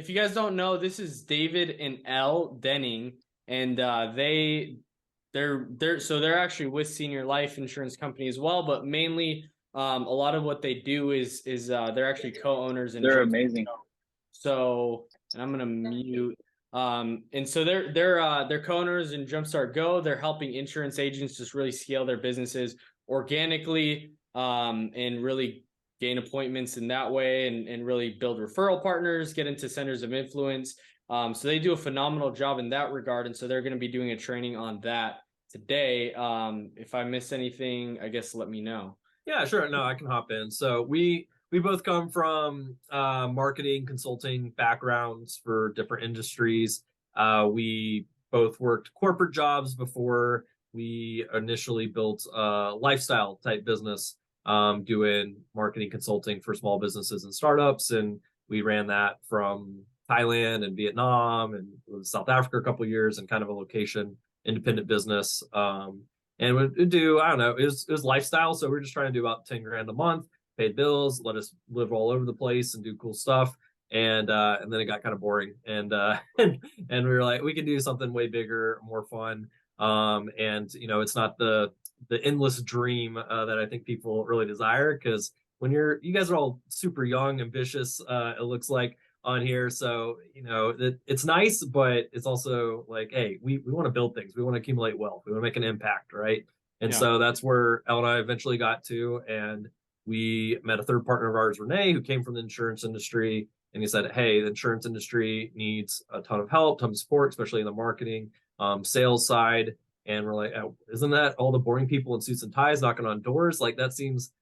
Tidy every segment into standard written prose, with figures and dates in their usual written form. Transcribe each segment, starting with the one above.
If you guys don't know, this is David and Elle Denning, and they're actually with Senior Life Insurance Company as well, but mainly a lot of what they do is they're actually co-owners in They're Jump. amazing. So, and I'm gonna mute. And so they're co-owners in Jumpstart Go. They're helping insurance agents just really scale their businesses organically, and really gain appointments in that way, and really build referral partners, get into centers of influence. So they do a phenomenal job in that regard, and so they're going to be doing a training on that today. If I miss anything, I guess let me know. Yeah, sure. No, I can hop in. So we both come from marketing consulting backgrounds for different industries. We both worked corporate jobs before we initially built a lifestyle type business, doing marketing consulting for small businesses and startups. And we ran that from Thailand and Vietnam and South Africa a couple of years, and kind of a location independent business. And we do, I don't know, it was lifestyle. So we're just trying to do about 10 grand a month, paid bills, let us live all over the place and do cool stuff. And then it got kind of boring. And we were like, we can do something way bigger, more fun. And it's not the endless dream that I think people really desire, because when you guys are all super young, ambitious, it looks like on here. So, it's nice, but it's also like, hey, we want to build things. We want to accumulate wealth. We want to make an impact, right? And Yeah. so that's where Elle and I eventually got to. And we met a third partner of ours, Renee, who came from the insurance industry. And he said, hey, the insurance industry needs a ton of help, ton of support, especially in the marketing, sales side. And we're like, oh, isn't that all the boring people in suits and ties knocking on doors? Like that seems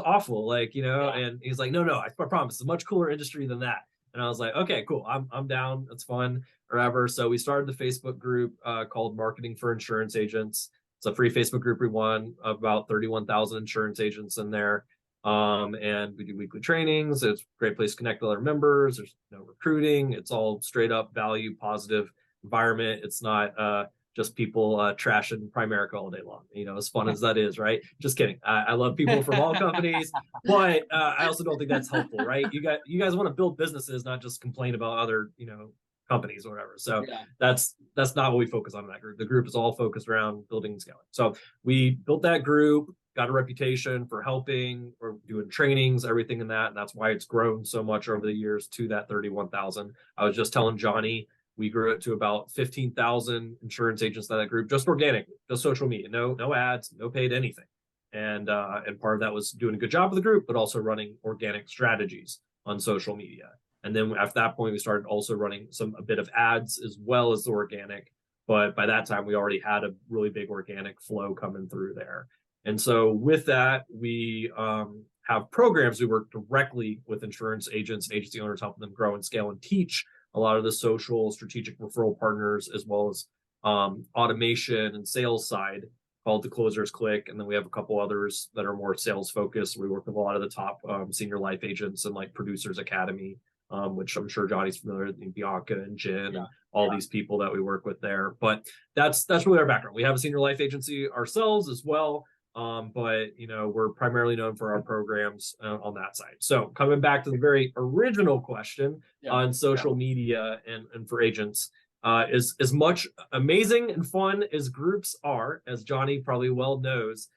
awful. Like, Yeah. and he's like, no, I promise, it's a much cooler industry than that. And I was like, okay, cool. I'm down. It's fun or ever. So we started the Facebook group called Marketing for Insurance Agents. It's a free Facebook group. We won about 31,000 insurance agents in there. And we do weekly trainings. It's a great place to connect with other members. There's no recruiting. It's all straight up value, positive environment. It's not just people trashing Primerica all day long, as fun as that is, right? Just kidding. I love people from all companies, but I also don't think that's helpful, right? You guys want to build businesses, not just complain about other, companies or whatever. So Yeah. that's not what we focus on in that group. The group is all focused around building and scaling. So we built that group, got a reputation for helping or doing trainings, everything in that. And that's why it's grown so much over the years to that 31,000. I was just telling Johnny, we grew it to about 15,000 insurance agents in that group, just organically, just social media, no ads, no paid anything. And part of that was doing a good job of the group, but also running organic strategies on social media. And then at that point, we started also running a bit of ads as well as the organic. But by that time, we already had a really big organic flow coming through there. And so with that, we have programs. We work directly with insurance agents and agency owners, helping them grow and scale and teach a lot of the social strategic referral partners, as well as automation and sales side, called the Closers Click. And then we have a couple others that are more sales focused. We work with a lot of the top senior life agents and like Producers Academy, which I'm sure Johnny's familiar with, Bianca and Jen and all these people that we work with there. But that's really our background. We have a senior life agency ourselves as well. But we're primarily known for our programs on that side. So coming back to the very original question on social media and for agents, is as much amazing and fun as groups are, as Johnny probably well knows,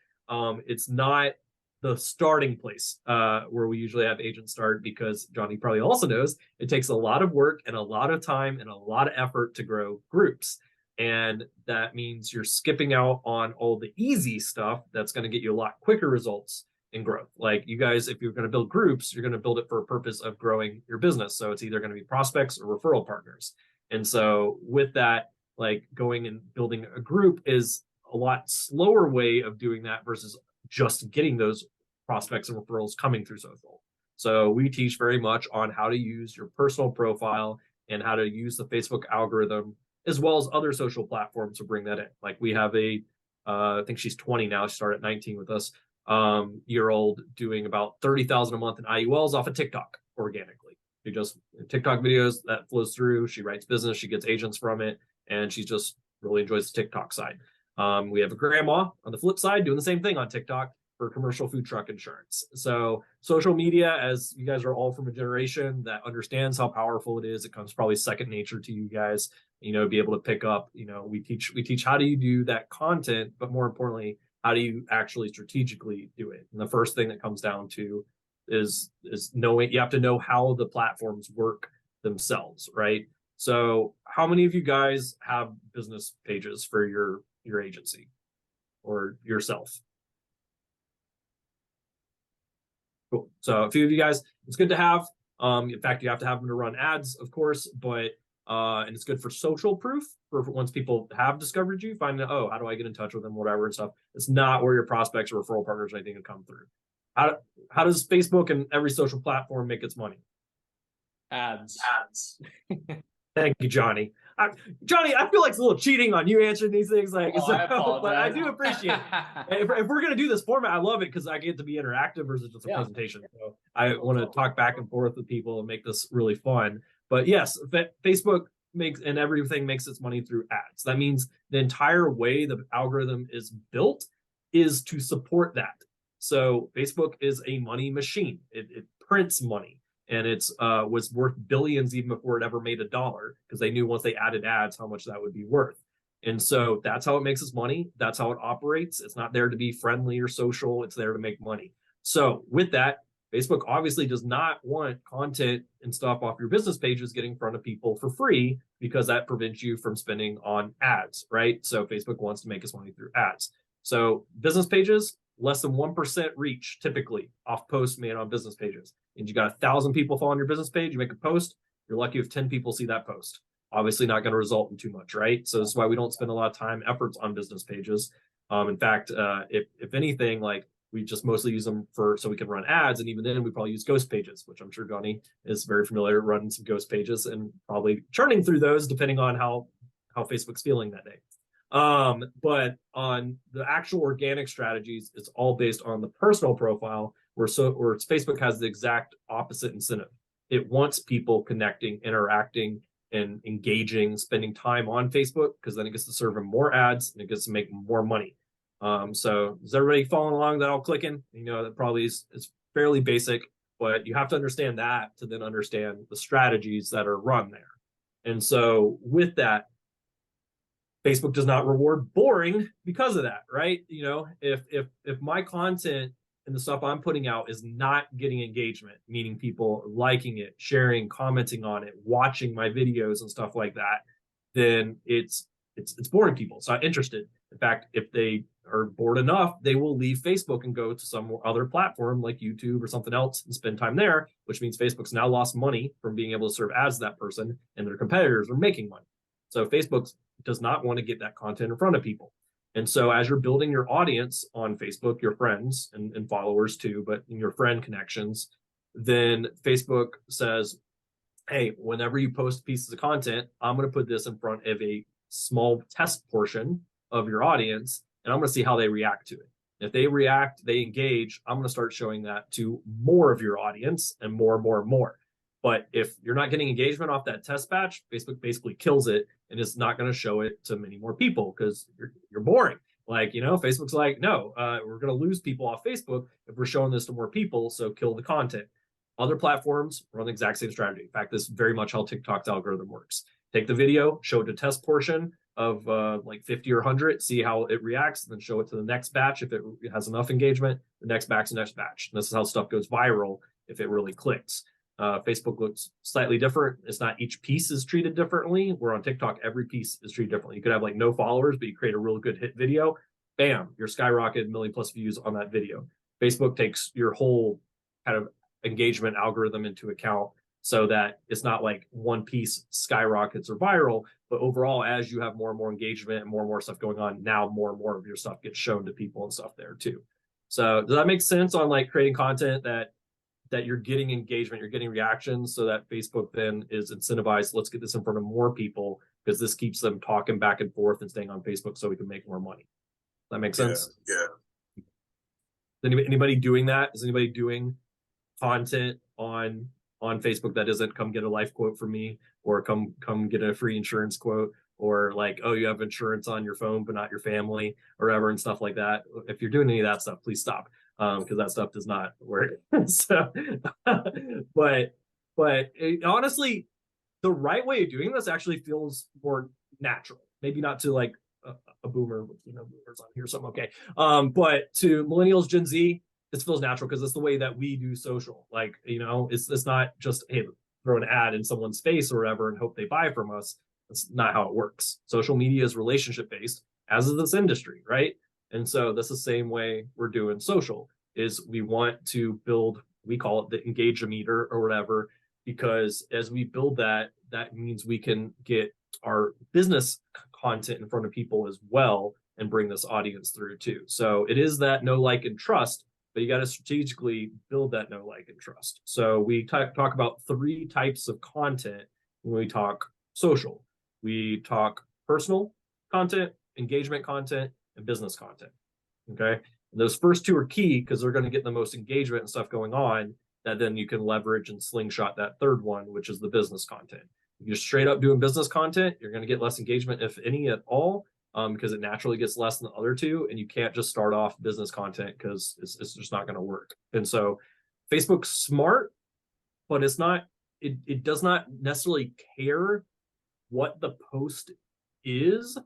it's not the starting place where we usually have agents start, because Johnny probably also knows it takes a lot of work and a lot of time and a lot of effort to grow groups. And that means you're skipping out on all the easy stuff that's going to get you a lot quicker results in growth. Like you guys, if you're going to build groups, you're going to build it for a purpose of growing your business. So it's either going to be prospects or referral partners. And so with that, like going and building a group is a lot slower way of doing that versus just getting those prospects and referrals coming through social. So we teach very much on how to use your personal profile and how to use the Facebook algorithm, as well as other social platforms, to bring that in. Like we have I think she's 20 now, she started at 19 with us, year-old doing about 30,000 a month in IULs off of TikTok organically. She just TikTok videos that flows through. She writes business, she gets agents from it, and she just really enjoys the TikTok side. We have a grandma on the flip side doing the same thing on TikTok, for commercial food truck insurance. So social media, as you guys are all from a generation that understands how powerful it is, it comes probably second nature to you guys, be able to pick up, we teach how do you do that content, but more importantly, how do you actually strategically do it? And the first thing that comes down to is knowing, you have to know how the platforms work themselves, right? So how many of you guys have business pages for your agency or yourself? Cool. So a few of you guys, it's good to have. In fact, you have to have them to run ads, of course, but and it's good for social proof for once people have discovered you, find out, oh, how do I get in touch with them, whatever and stuff. It's not where your prospects or referral partners or anything can come through. How does Facebook and every social platform make its money? Ads. Thank you, Johnny. Johnny, I feel like it's a little cheating on you answering these things. Like, but I do appreciate it. If we're gonna do this format, I love it because I get to be interactive versus just a presentation. So I want to talk back and forth with people and make this really fun. But yes, Facebook makes and everything makes its money through ads. That means the entire way the algorithm is built is to support that. So Facebook is a money machine. It prints money. And it's was worth billions even before it ever made a dollar, because they knew once they added ads how much that would be worth. And so that's how it makes its money. That's how it operates. It's not there to be friendly or social. It's there to make money. So with that, Facebook obviously does not want content and stuff off your business pages getting in front of people for free, because that prevents you from spending on ads, right? So Facebook wants to make its money through ads. So business pages, less than 1% reach typically off posts made on business pages. And you got 1,000 people following your business page, you make a post, you're lucky if 10 people see that post. Obviously not going to result in too much, right? So this is why we don't spend a lot of time, efforts on business pages. In fact, if anything, like we just mostly use them so we can run ads. And even then we probably use ghost pages, which I'm sure Johnny is very familiar running some ghost pages and probably churning through those depending on how Facebook's feeling that day. But on the actual organic strategies, it's all based on the personal profile, where Facebook has the exact opposite incentive. It wants people connecting, interacting, and engaging, spending time on Facebook, because then it gets to serve them more ads and it gets to make more money. So is everybody following along that all clicking? That probably is fairly basic, but you have to understand that to then understand the strategies that are run there. And so with that, Facebook does not reward boring because of that, right? If my content and the stuff I'm putting out is not getting engagement, meaning people liking it, sharing, commenting on it, watching my videos and stuff like that, then it's boring people. It's not interested. In fact, if they are bored enough, they will leave Facebook and go to some other platform like YouTube or something else and spend time there, which means Facebook's now lost money from being able to serve ads to that person, and their competitors are making money. So Facebook does not want to get that content in front of people. And so as you're building your audience on Facebook, your friends and followers too, but in your friend connections, then Facebook says, hey, whenever you post pieces of content, I'm going to put this in front of a small test portion of your audience, and I'm going to see how they react to it. If they react, they engage, I'm going to start showing that to more of your audience and more and more and more. But if you're not getting engagement off that test batch, Facebook basically kills it, and it's not going to show it to many more people because you're boring. Like, Facebook's like, no, we're going to lose people off Facebook if we're showing this to more people, so kill the content. Other platforms run the exact same strategy. In fact, this is very much how TikTok's algorithm works. Take the video, show it to test portion of like 50 or 100, see how it reacts, and then show it to the next batch if it has enough engagement, the next batch, the next batch. And this is how stuff goes viral if it really clicks. Facebook looks slightly different. It's not each piece is treated differently. Where on TikTok, every piece is treated differently. You could have like no followers, but you create a real good hit video. Bam, you're skyrocketed, million plus views on that video. Facebook takes your whole kind of engagement algorithm into account so that it's not like one piece skyrockets or viral, but overall, as you have more and more engagement and more stuff going on, now more and more of your stuff gets shown to people and stuff there too. So does that make sense on like creating content that you're getting engagement, you're getting reactions, so that Facebook then is incentivized, let's get this in front of more people, because this keeps them talking back and forth and staying on Facebook so we can make more money. That makes sense? Yeah. Anybody doing that? Is anybody doing content on Facebook that isn't come get a life quote from me, or come get a free insurance quote, or like, oh, you have insurance on your phone but not your family, or whatever, and stuff like that? If you're doing any of that stuff, please stop. because that stuff does not work. So, but honestly, the right way of doing this actually feels more natural. Maybe not to like a boomer, boomers on here, so I'm okay. But to millennials, Gen Z, this feels natural because it's the way that we do social. Like, it's not just, hey, throw an ad in someone's face or whatever and hope they buy from us. That's not how it works. Social media is relationship based, as is this industry, right? And so that's the same way we're doing social. Is we want to build, we call it the engage-o-meter or whatever, because as we build that, that means we can get our business content in front of people as well and bring this audience through too. So it is that know, like, and trust, but you got to strategically build that know, like, and trust. So we talk about 3 types of content when we talk social. We talk personal content, engagement content, and business content. Okay. And those first 2 are key because they're going to get the most engagement and stuff going on, that then you can leverage and slingshot that 3rd one, which is the business content. If you're straight up doing business content, you're going to get less engagement, if any at all, because it naturally gets less than the other 2. And you can't just start off business content because it's just not going to work. And so Facebook's smart, but it's not, it does not necessarily care what the post is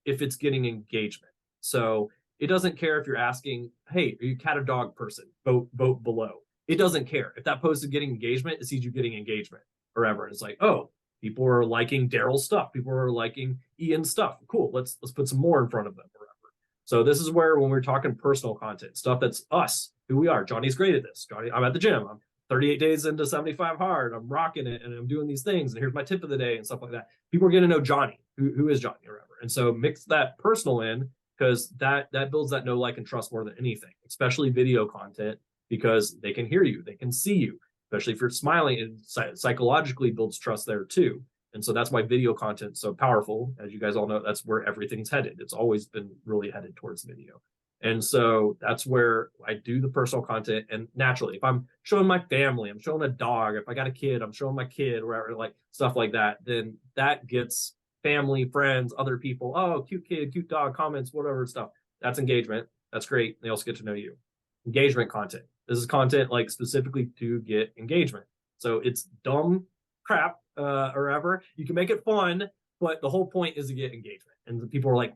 if it's getting engagement. So it doesn't care if you're asking, hey, are you a cat or dog person? Vote below. It doesn't care. If that post is getting engagement, it sees you getting engagement or ever. It's like, oh, people are liking Daryl's stuff. People are liking Ian's stuff. Cool. Let's put some more in front of them or whatever. So this is where, when we're talking personal content, stuff that's us, who we are. Johnny's great at this. Johnny, I'm at the gym. I'm 38 days into 75 hard. I'm rocking it and I'm doing these things. And here's my tip of the day and stuff like that. People are going to know Johnny, who is Johnny or whatever. And so mix that personal in, because that builds that know, like, and trust more than anything, especially video content, because they can hear you, they can see you, especially if you're smiling, and psychologically builds trust there too. And so that's why video content is so powerful. As you guys all know, that's where everything's headed. It's always been really headed towards video. And so that's where I do the personal content. And naturally, if I'm showing my family, I'm showing a dog, if I got a kid, I'm showing my kid, or whatever, like stuff like that, then that gets family, friends, other people, oh, cute kid, cute dog, comments, whatever stuff. That's engagement. That's great. They also get to know you. Engagement content. This is content like specifically to get engagement. So it's dumb crap or ever. You can make it fun, but the whole point is to get engagement. And the people are like,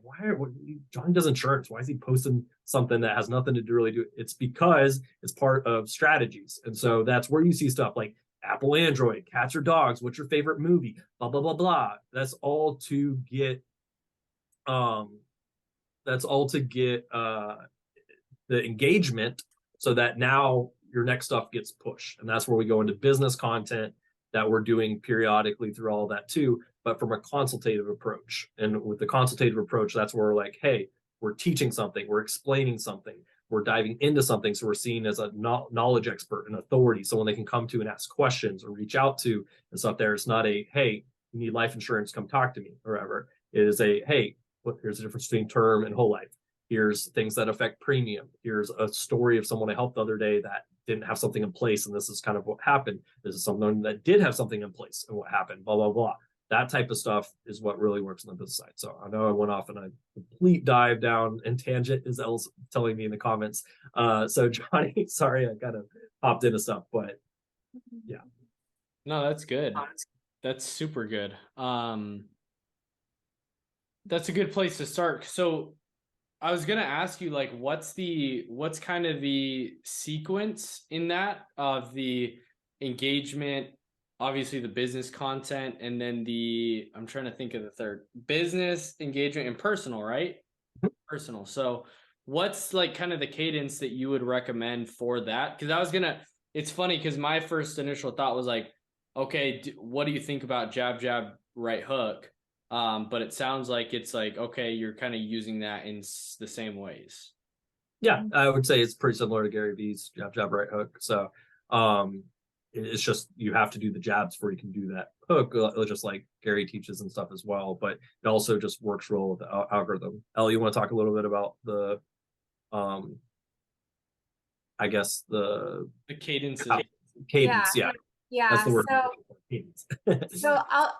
Johnny does insurance? Why is he posting something that has nothing to do really do? It's because it's part of strategies. And so that's where you see stuff like Apple, Android, cats or dogs, what's your favorite movie, blah, blah, blah, blah. That's all to get the engagement, so that now your next stuff gets pushed. And that's where we go into business content that we're doing periodically through all of that too, but from a consultative approach. And with the consultative approach, that's where we're like, hey, we're teaching something, we're explaining something, we're diving into something. So we're seen as a knowledge expert, an authority, someone they can come to and ask questions or reach out to and stuff there. It's not a, hey, you need life insurance, come talk to me or whatever. It is a, hey, here's the difference between term and whole life. Here's things that affect premium. Here's a story of someone I helped the other day that didn't have something in place, and this is kind of what happened. This is someone that did have something in place and what happened, blah, blah, blah. That type of stuff is what really works on the business side. So I know I went off on a complete dive down and tangent, as Elle's telling me in the comments. So Johnny, sorry, I kind of hopped into stuff, but yeah. No, that's good. That's super good. That's a good place to start. So I was gonna ask you, like, what's kind of the sequence in that of the engagement, obviously the business content, and then I'm trying to think of the third: business, engagement, and personal, right? Personal. So what's like kind of the cadence that you would recommend for that? Because it's funny because my first initial thought was like, okay, what do you think about jab, jab, right hook? But it sounds like it's like, okay, you're kind of using that in the same ways. Yeah, I would say it's pretty similar to Gary Vee's jab, jab, right hook. So it's just you have to do the jabs before you can do that hook, just like Gary teaches and stuff as well. But it also just works real with the algorithm. Elle, you want to talk a little bit about the, I guess the cadence. Cadence, yeah. Yeah. That's the word. So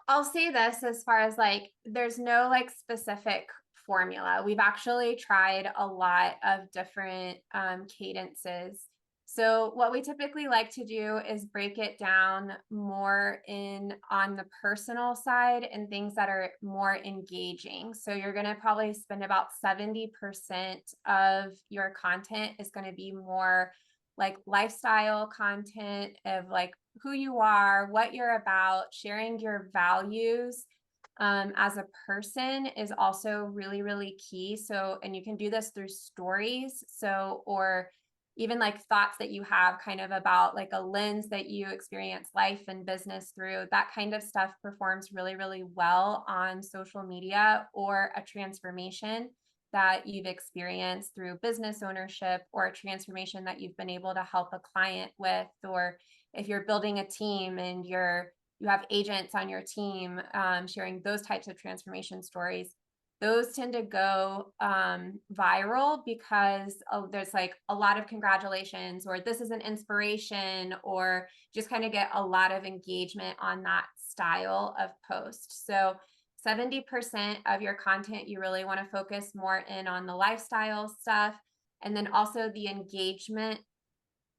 I'll say this, as far as like, there's no like specific formula. We've actually tried a lot of different cadences. So what we typically like to do is break it down more on the personal side and things that are more engaging. So you're going to probably spend about 70% of your content is going to be more like lifestyle content of like who you are, what you're about, sharing your values as a person is also really, really key. So, and you can do this through stories. So, or even like thoughts that you have kind of about like a lens that you experience life and business through, that kind of stuff performs really, really well on social media, or a transformation that you've experienced through business ownership, or a transformation that you've been able to help a client with, or if you're building a team and you have agents on your team, sharing those types of transformation stories. Those tend to go viral because there's like a lot of congratulations, or this is an inspiration, or just kind of get a lot of engagement on that style of post. So 70% of your content, you really want to focus more in on the lifestyle stuff. And then also the engagement.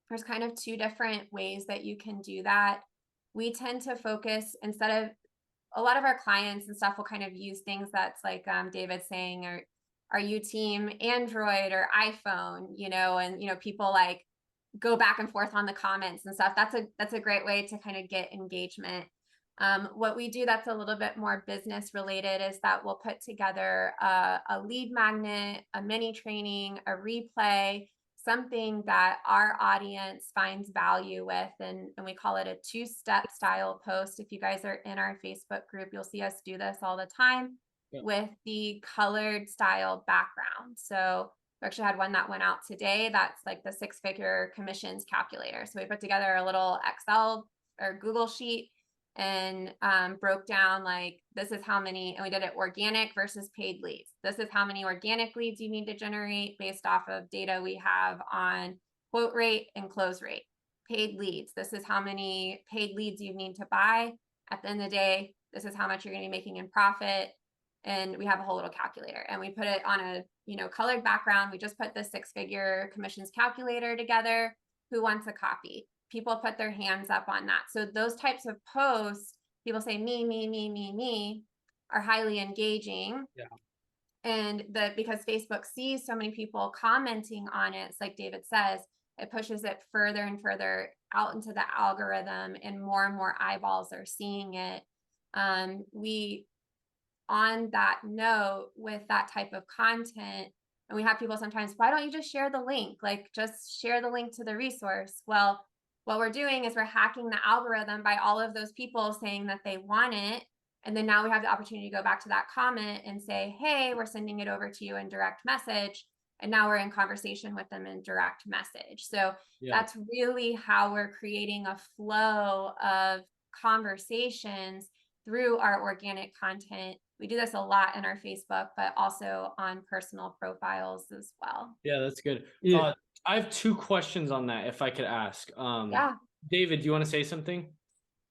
There's kind of two different ways that you can do that. We tend to focus, instead of, a lot of our clients and stuff will kind of use things that's like David's saying, or are you team Android or iPhone, and people like go back and forth on the comments and stuff. That's a great way to kind of get engagement. What we do that's a little bit more business related is that we'll put together a lead magnet, a mini training, a replay, something that our audience finds value with, and we call it a two-step style post. If you guys are in our Facebook group, you'll see us do this all the time. Yep. With the colored style background. So we actually had one that went out today. That's like the 6-figure commissions calculator. So we put together a little Excel or Google sheet and broke down like, this is how many, and we did it organic versus paid leads. This is how many organic leads you need to generate based off of data we have on quote rate and close rate. Paid leads, this is how many paid leads you need to buy. At the end of the day, this is how much you're going to be making in profit. And we have a whole little calculator, and we put it on a colored background. We just put the 6-figure commissions calculator together. Who wants a copy? People put their hands up on that. So those types of posts, people say me, are highly engaging. Yeah. And because Facebook sees so many people commenting on it, it's like David says, it pushes it further and further out into the algorithm, and more eyeballs are seeing it. On that note, with that type of content, and we have people sometimes, why don't you just share the link? Like, just share the link to the resource. Well, what we're doing is we're hacking the algorithm by all of those people saying that they want it. And then now we have the opportunity to go back to that comment and say, hey, we're sending it over to you in direct message. And now we're in conversation with them in direct message. So that's really how we're creating a flow of conversations through our organic content. We do this a lot in our Facebook, but also on personal profiles as well. Yeah, that's good. Yeah. I have 2 questions on that, if I could ask. David, do you want to say something?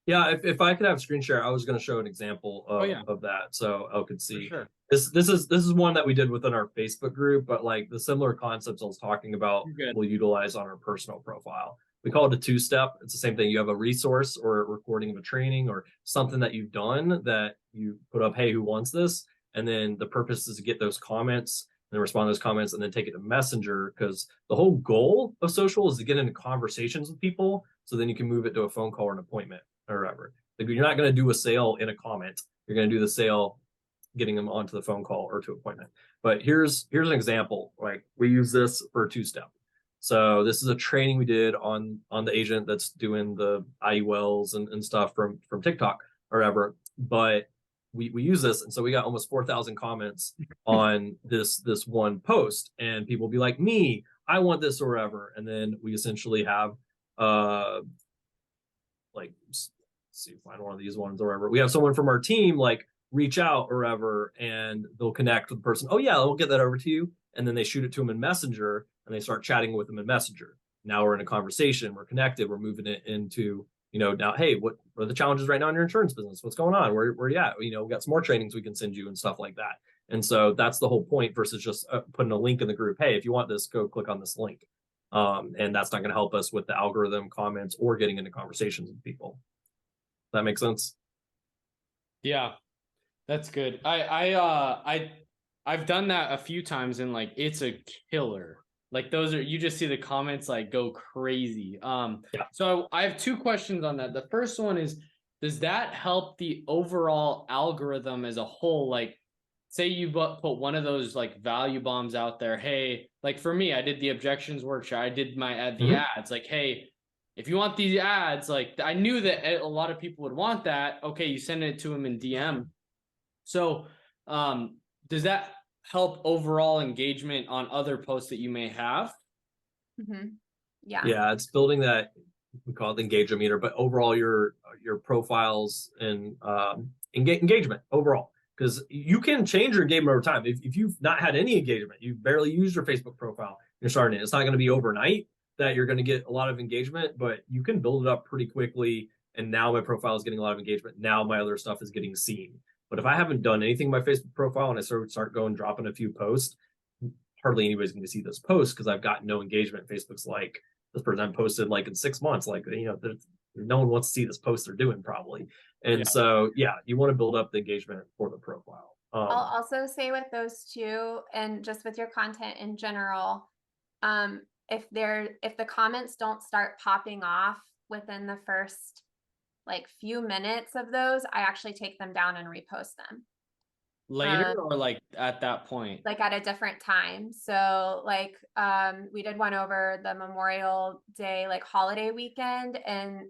Yeah, if I could have screen share, I was going to show an example of that, so Elle could see. Sure. This is one that we did within our Facebook group, but like the similar concepts I was talking about, we'll utilize on our personal profile. We call it a 2-step. It's the same thing. You have a resource or a recording of a training or something that you've done that you put up, hey, who wants this? And then the purpose is to get those comments and then respond to those comments and then take it to Messenger, because the whole goal of social is to get into conversations with people, so then you can move it to a phone call or an appointment or whatever. Like, you're not going to do a sale in a comment. You're going to do the sale getting them onto the phone call or to appointment. But here's an example. Like, we use this for a 2-step. So this is a training we did on the agent that's doing the IULs and stuff from TikTok or whatever. But we use this, and so we got almost 4,000 comments on this one post, and people be like, me, I want this or whatever. And then we essentially have like, let's see, find one of these ones or whatever. We have someone from our team like reach out or whatever, and they'll connect with the person. Oh yeah, we'll get that over to you. And then they shoot it to them in Messenger, and they start chatting with them in Messenger. Now we're in a conversation, we're connected, we're moving it into, now, hey, what are the challenges right now in your insurance business? What's going on? Where are you at? We got some more trainings we can send you and stuff like that. And so that's the whole point versus just putting a link in the group. Hey, if you want this, go click on this link. And that's not going to help us with the algorithm comments or getting into conversations with people. Does that make sense? Yeah, that's good. I've done that a few times and like it's a killer. Like those are, you just see the comments like go crazy. Yeah. So I have two questions on that. The first one is, does that help the overall algorithm as a whole? Like, say you put one of those like value bombs out there. Hey, like for me, I did the objections workshop. I did the ads. Like, hey, if you want these ads, like I knew that a lot of people would want that. Okay, you send it to them in DM. So, does that help overall engagement on other posts that you may have? Yeah, it's building that, we call it the engagement meter, but overall your profiles and engagement overall, because you can change your engagement over time. If you've not had any engagement, you barely used your Facebook profile, you're starting it, it's not going to be overnight that you're going to get a lot of engagement, but you can build it up pretty quickly. And now my profile is getting a lot of engagement, now my other stuff is getting seen. But if I haven't done anything in my Facebook profile and I start going dropping a few posts, hardly anybody's going to see those posts because I've got no engagement. Facebook's like, this person I posted like in 6 months, like, no one wants to see this post they're doing probably. And so, you want to build up the engagement for the profile. I'll also say with those two, and just with your content in general, if the comments don't start popping off within the first like few minutes of those, I actually take them down and repost them. Later or like at that point? Like at a different time. So like we did one over the Memorial Day like holiday weekend, and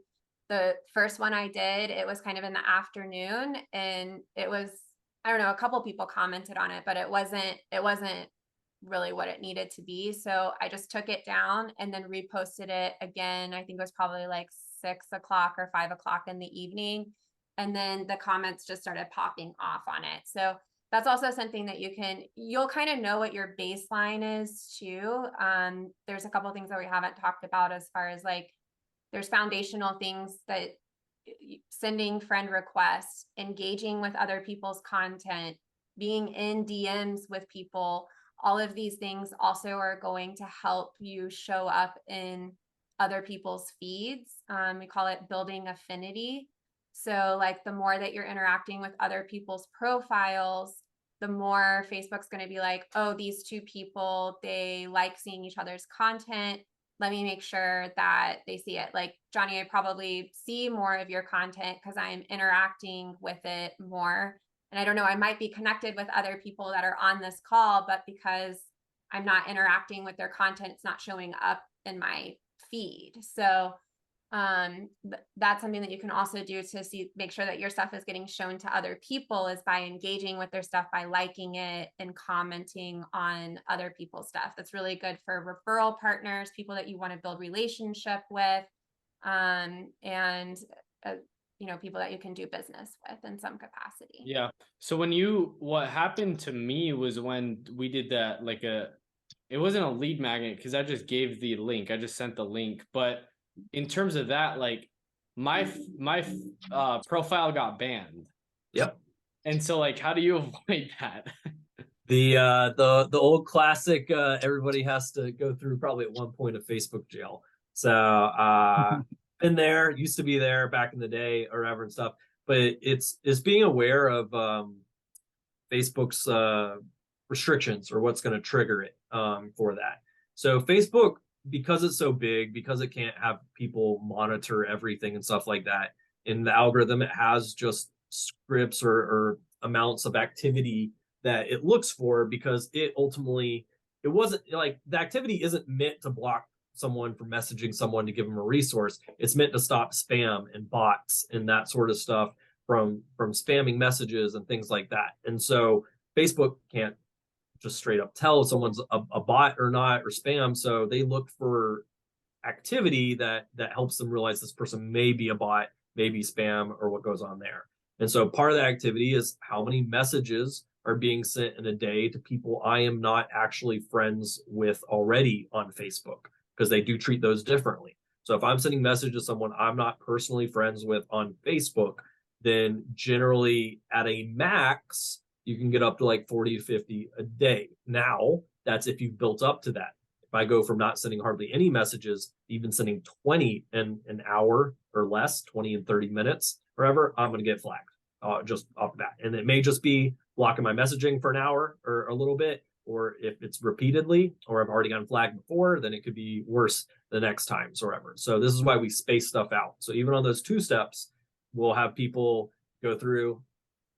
the first one I did, it was kind of in the afternoon, and it was, I don't know, a couple people commented on it, but it wasn't really what it needed to be. So I just took it down and then reposted it again. I think it was probably like 6 o'clock or 5 o'clock in the evening. And then the comments just started popping off on it. So that's also something that you'll kind of know what your baseline is too. There's a couple of things that we haven't talked about as far as like, there's foundational things that sending friend requests, engaging with other people's content, being in DMs with people. All of these things also are going to help you show up in other people's feeds. We call it building affinity. So like the more that you're interacting with other people's profiles, the more Facebook's going to be like, oh, these two people, they like seeing each other's content. Let me make sure that they see it. Like Johnny, I probably see more of your content because I'm interacting with it more. And I don't know, I might be connected with other people that are on this call, but because I'm not interacting with their content, it's not showing up in my feed. So that's something that you can also do to make sure that your stuff is getting shown to other people, is by engaging with their stuff, by liking it and commenting on other people's stuff. That's really good for referral partners, people that you want to build relationship with, and people that you can do business with in some capacity. Yeah. So what happened to me was when we did that, it wasn't a lead magnet because I just gave the link. I just sent the link. But in terms of that, like my profile got banned. Yep. And so like, how do you avoid that? The old classic, everybody has to go through probably at one point of Facebook jail. So been there, used to be there back in the day or ever and stuff, but it's being aware of Facebook's restrictions or what's going to trigger it for that. So Facebook, because it's so big, because it can't have people monitor everything and stuff like that, in the algorithm, it has just scripts or amounts of activity that it looks for, because it wasn't like, the activity isn't meant to block someone from messaging someone to give them a resource. It's meant to stop spam and bots and that sort of stuff from spamming messages and things like that. And so Facebook can't just straight up tell if someone's a bot or not, or spam. So they look for activity that helps them realize this person may be a bot, maybe spam, or what goes on there. And so part of the activity is how many messages are being sent in a day to people I am not actually friends with already on Facebook, because they do treat those differently. So if I'm sending messages to someone I'm not personally friends with on Facebook, then generally at a max, you can get up to like 40 to 50 a day. Now, that's if you've built up to that. If I go from not sending hardly any messages, even sending 20 in an hour or less, 20 and 30 minutes, wherever, I'm going to get flagged just off the bat. And it may just be blocking my messaging for an hour or a little bit, or if it's repeatedly, or I've already gotten flagged before, then it could be worse the next times or whatever. So this is why we space stuff out. So even on those 2 steps, we'll have people go through,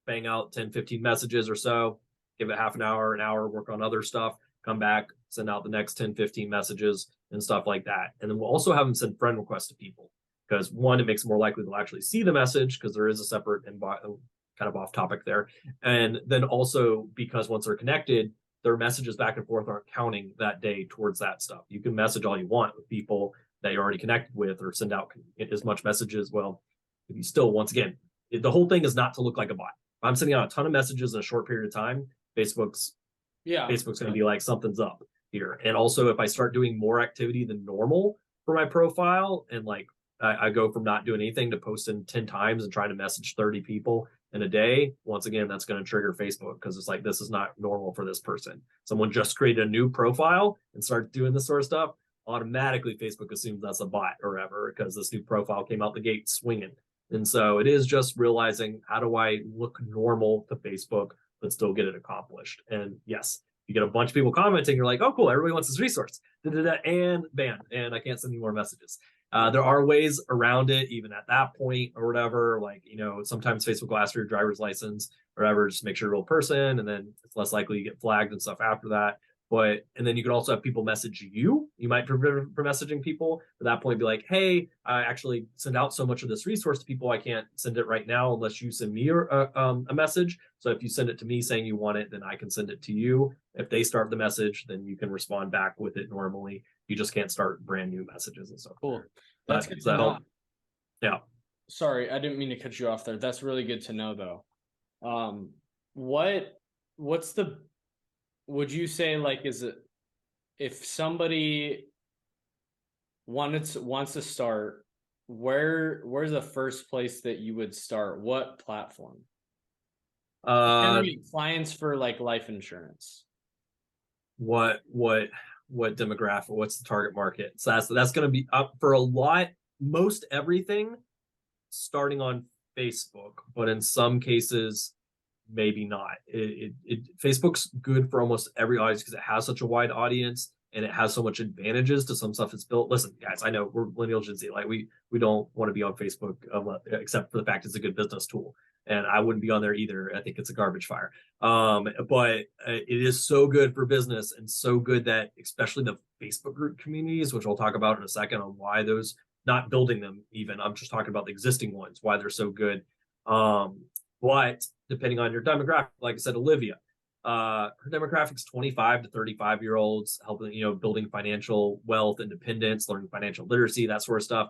bang out 10, 15 messages or so, give it half an hour, work on other stuff, come back, send out the next 10, 15 messages and stuff like that. And then we'll also have them send friend requests to people because, one, it makes it more likely they'll actually see the message because there is a separate and kind of off topic there. And then also because once they're connected, their messages back and forth aren't counting that day towards that stuff. You can message all you want with people that you're already connected with or send out as much messages. Well, if you still, once again, the whole thing is not to look like a bot. If I'm sending out a ton of messages in a short period of time, Facebook's going to be like, something's up here. And also, if I start doing more activity than normal for my profile, and like I go from not doing anything to posting 10 times and trying to message 30 people in a day, once again, that's going to trigger Facebook because it's like, this is not normal for this person. Someone just created a new profile and started doing this sort of stuff. Automatically, Facebook assumes that's a bot or whatever because this new profile came out the gate swinging. And so it is just realizing, how do I look normal to Facebook but still get it accomplished? And yes, you get a bunch of people commenting, you're like, oh, cool, everybody wants this resource, and banned, and I can't send any more messages. There are ways around it, even at that point or whatever. Like, sometimes Facebook will ask for your driver's license or whatever, just make sure you're a real person, and then it's less likely you get flagged and stuff after that. And then you could also have people message you. You might for messaging people at that point be like, hey, I actually send out so much of this resource to people, I can't send it right now unless you send me a message. So if you send it to me saying you want it, then I can send it to you. If they start the message, then you can respond back with it normally. You just can't start brand new messages and stuff. Cool. That's good to know. Yeah. Sorry, I didn't mean to cut you off there. That's really good to know, though. Would you say, like, is it, if somebody wants to start, where's the first place that you would start? What platform? Clients for like life insurance. What demographic? What's the target market? So that's going to be up for a lot. Most everything starting on Facebook, but in some cases, maybe not. Facebook's good for almost every audience because it has such a wide audience and it has so much advantages to some stuff it's built. Listen, guys, I know we're millennial Gen Z. Like we don't want to be on Facebook except for the fact it's a good business tool, and I wouldn't be on there either. I think it's a garbage fire. But it is so good for business and so good that especially the Facebook group communities, which I'll talk about in a second on why those, not building them even. I'm just talking about the existing ones, why they're so good. But depending on your demographic, like I said, Olivia, her demographic's 25 to 35-year-olds, helping, building financial wealth, independence, learning financial literacy, that sort of stuff.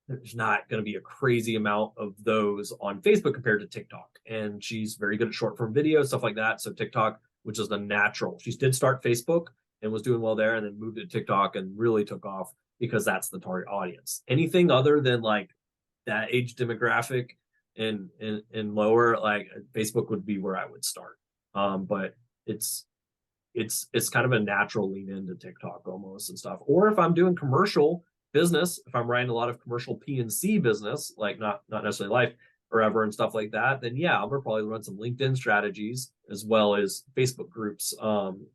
There's not going to be a crazy amount of those on Facebook compared to TikTok. And she's very good at short form videos, stuff like that. So TikTok, which is the natural. She did start Facebook and was doing well there, and then moved to TikTok and really took off because that's the target audience. Anything other than like that age demographic and lower, like Facebook would be where I would start. But it's kind of a natural lean into TikTok almost and stuff. Or if I'm doing commercial business, if I'm writing a lot of commercial P&C business, like not necessarily life or ever and stuff like that, then yeah, I'm gonna probably run some LinkedIn strategies as well as Facebook groups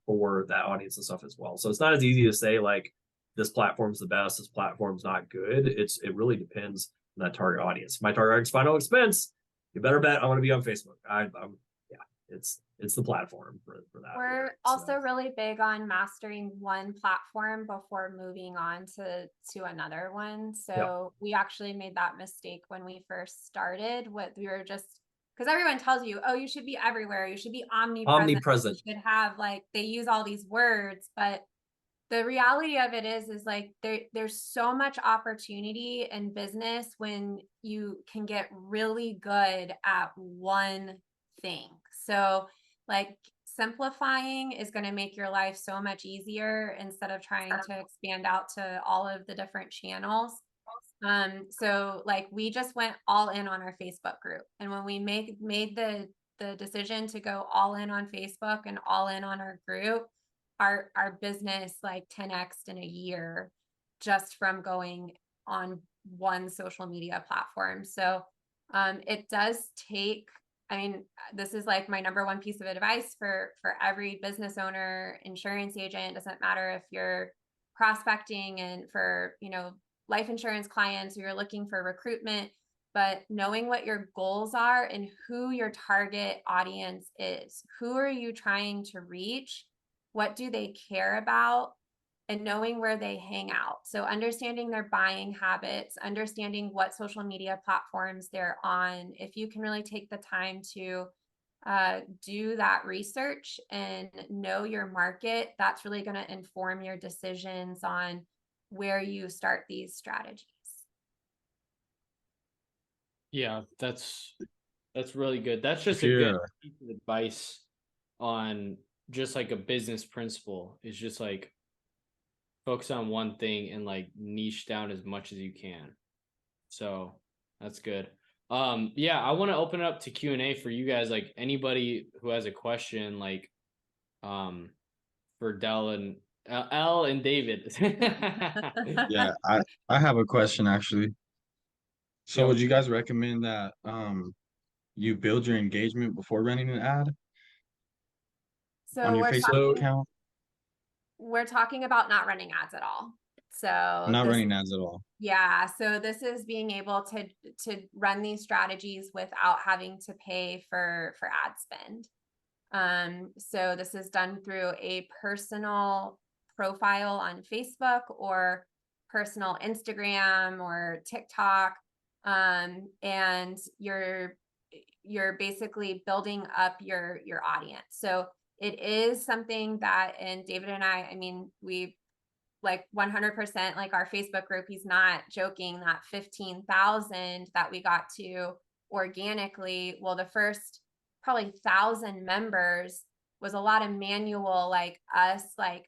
for that audience and stuff as well. So it's not as easy to say like this platform's the best, this platform's not good. It really depends on that target audience. If my target audience final expense, you better bet I want to be on Facebook. It's the platform for that. We're also really big on mastering one platform before moving on to another one. So we actually made that mistake when we first started. We were just, because everyone tells you, oh, you should be everywhere, you should be omnipresent. You should have, like, they use all these words, but the reality of it is like there's so much opportunity in business when you can get really good at one thing. So like simplifying is going to make your life so much easier instead of trying to expand out to all of the different channels. So like we just went all in on our Facebook group, and when we made the the decision to go all in on Facebook and all in on our group, our business like 10x in a year just from going on one social media platform. So it does take, I mean, this is like my number one piece of advice for every business owner, insurance agent. Doesn't matter if you're prospecting and for, you know, life insurance clients, or you're looking for recruitment, but knowing what your goals are and who your target audience is. Who are you trying to reach? What do they care about? And knowing where they hang out. So understanding their buying habits, understanding what social media platforms they're on. If you can really take the time to do that research and know your market, that's really going to inform your decisions on where you start these strategies. Yeah, that's really good. That's just If a good you're piece of advice on just like a business principle, is just like focus on one thing and like niche down as much as you can. So that's good. Yeah, I want to open it up to Q&A for you guys, like anybody who has a question, like for Dell and Elle and David. yeah, I have a question actually. So Yo. would you guys recommend that you build your engagement before running an ad on So your Facebook account? we're talking about not running ads at all. So Not this, running ads at all. yeah, so this is being able to run these strategies without having to pay for ad spend. So this is done through a personal profile on Facebook or personal Instagram or TikTok. And you're basically building up your audience. So it is something that, and David and I mean, we like 100%, like our Facebook group, he's not joking, that 15,000 that we got to organically. Well, the first probably 1,000 members was a lot of manual, like us, like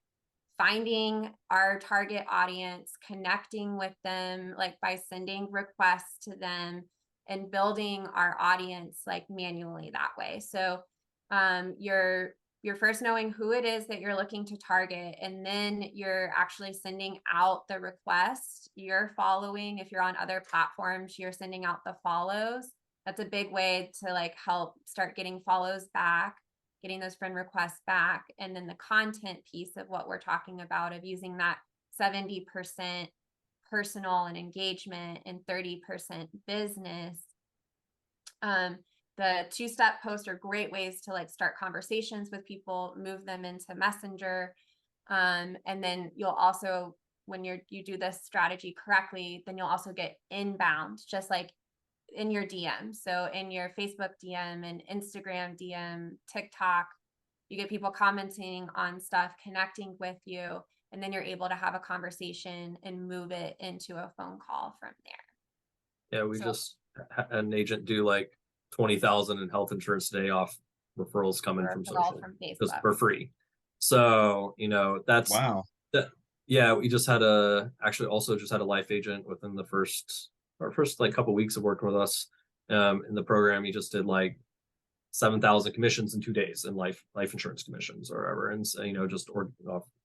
finding our target audience, connecting with them, like by sending requests to them and building our audience like manually that way. So you're first knowing who it is that you're looking to target, and then you're actually sending out the request. You're following, if you're on other platforms, you're sending out the follows. That's a big way to like help start getting follows back, getting those friend requests back. And then the content piece of what we're talking about, of using that 70% personal and engagement and 30% business. The two-step posts are great ways to like start conversations with people, move them into Messenger. And then you'll also, when you do this strategy correctly, then you'll also get inbound, just like in your DM. So in your Facebook DM and Instagram DM, TikTok, you get people commenting on stuff, connecting with you, and then you're able to have a conversation and move it into a phone call from there. Yeah, we just had an agent do like 20,000 in health insurance today off referrals coming from social, just for free. So, you know, that's wow. Yeah, we just had actually also just had a life agent within the first like couple of weeks of working with us in the program. He just did like 7,000 commissions in 2 days in life insurance commissions or whatever, and you know, just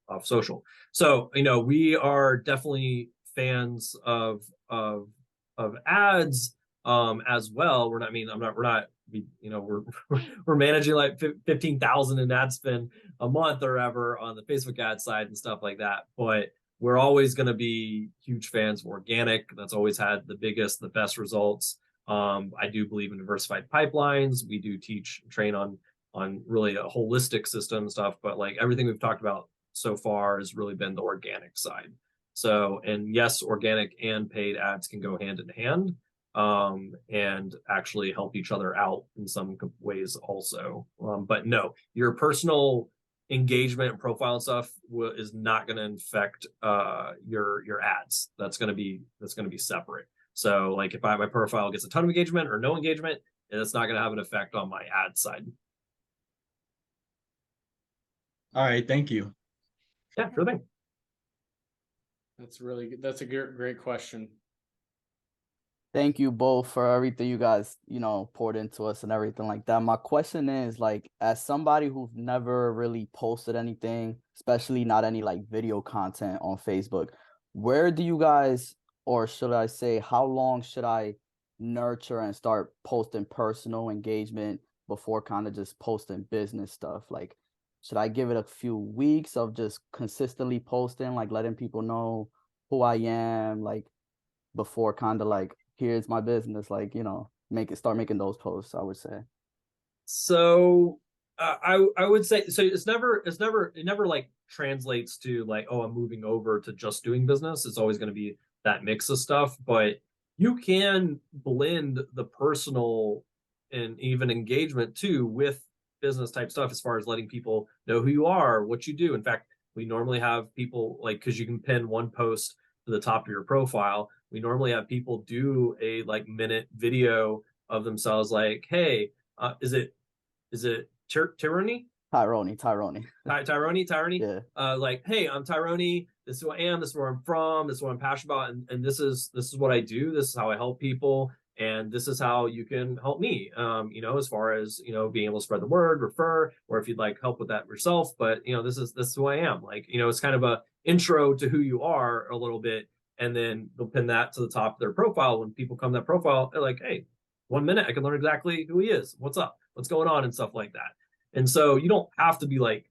off social. So, you know, we are definitely fans of ads as well. We're not, you know, we're managing like 15,000 in ad spend a month or ever on the Facebook ad side and stuff like that. But we're always going to be huge fans of organic. That's always had the best results. I do believe in diversified pipelines. We do teach and train on really a holistic system stuff, but like everything we've talked about so far has really been the organic side. So, and yes, organic and paid ads can go hand in hand, and actually help each other out in some ways also. But no, your personal engagement and profile and stuff is not going to affect your ads. That's going to be separate. So like if my profile gets a ton of engagement or no engagement, it's not going to have an effect on my ad side. All right, thank you. Yeah, sure thing. That's really good. That's a great question. Thank you both for everything you guys, poured into us and everything like that. My question is, like, as somebody who's never really posted anything, especially not any like video content on Facebook, where do you guys, or should I say, how long should I nurture and start posting personal engagement before kind of just posting business stuff? Like, should I give it a few weeks of just consistently posting, like letting people know who I am, like before kind of like, here's my business, like, start making those posts, I would say. So I would say, so it never like translates to like, oh, I'm moving over to just doing business. It's always going to be that mix of stuff, but you can blend the personal and even engagement too with business type stuff, as far as letting people know who you are, what you do. In fact, we normally have people, like, because you can pin one post to the top of your profile, we normally have people do a like minute video of themselves, like, hey, is it Tyranny? Tyrone. Tyrone. Yeah. Like, hey, I'm Tyrone. This is who I am. This is where I'm from. This is what I'm passionate about, and this is what I do. This is how I help people, and this is how you can help me. As far as being able to spread the word, refer, or if you'd like help with that yourself. But this is who I am. Like, it's kind of a intro to who you are a little bit, and then they'll pin that to the top of their profile. When people come to that profile, they're like, hey, 1 minute, I can learn exactly who he is, what's up, what's going on, and stuff like that. And so you don't have to be like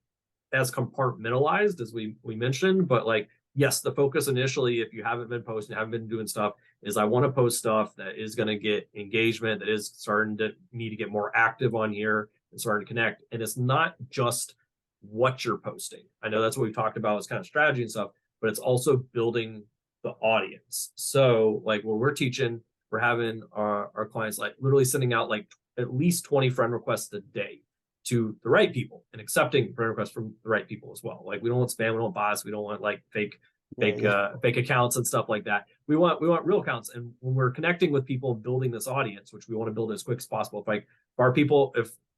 as compartmentalized as we mentioned, but like, yes, the focus initially, if you haven't been posting, haven't been doing stuff, is I want to post stuff that is going to get engagement, that is starting to need to get more active on here and starting to connect. And it's not just what you're posting. I know that's what we've talked about as kind of strategy and stuff, but it's also building the audience. So like what we're teaching, we're having our clients like literally sending out like at least 20 friend requests a day to the right people, and accepting friend requests from the right people as well. Like, we don't want spam, we don't want bots, we don't want like fake accounts and stuff like that. We want real accounts. And when we're connecting with people, building this audience, which we want to build as quick as possible, if our people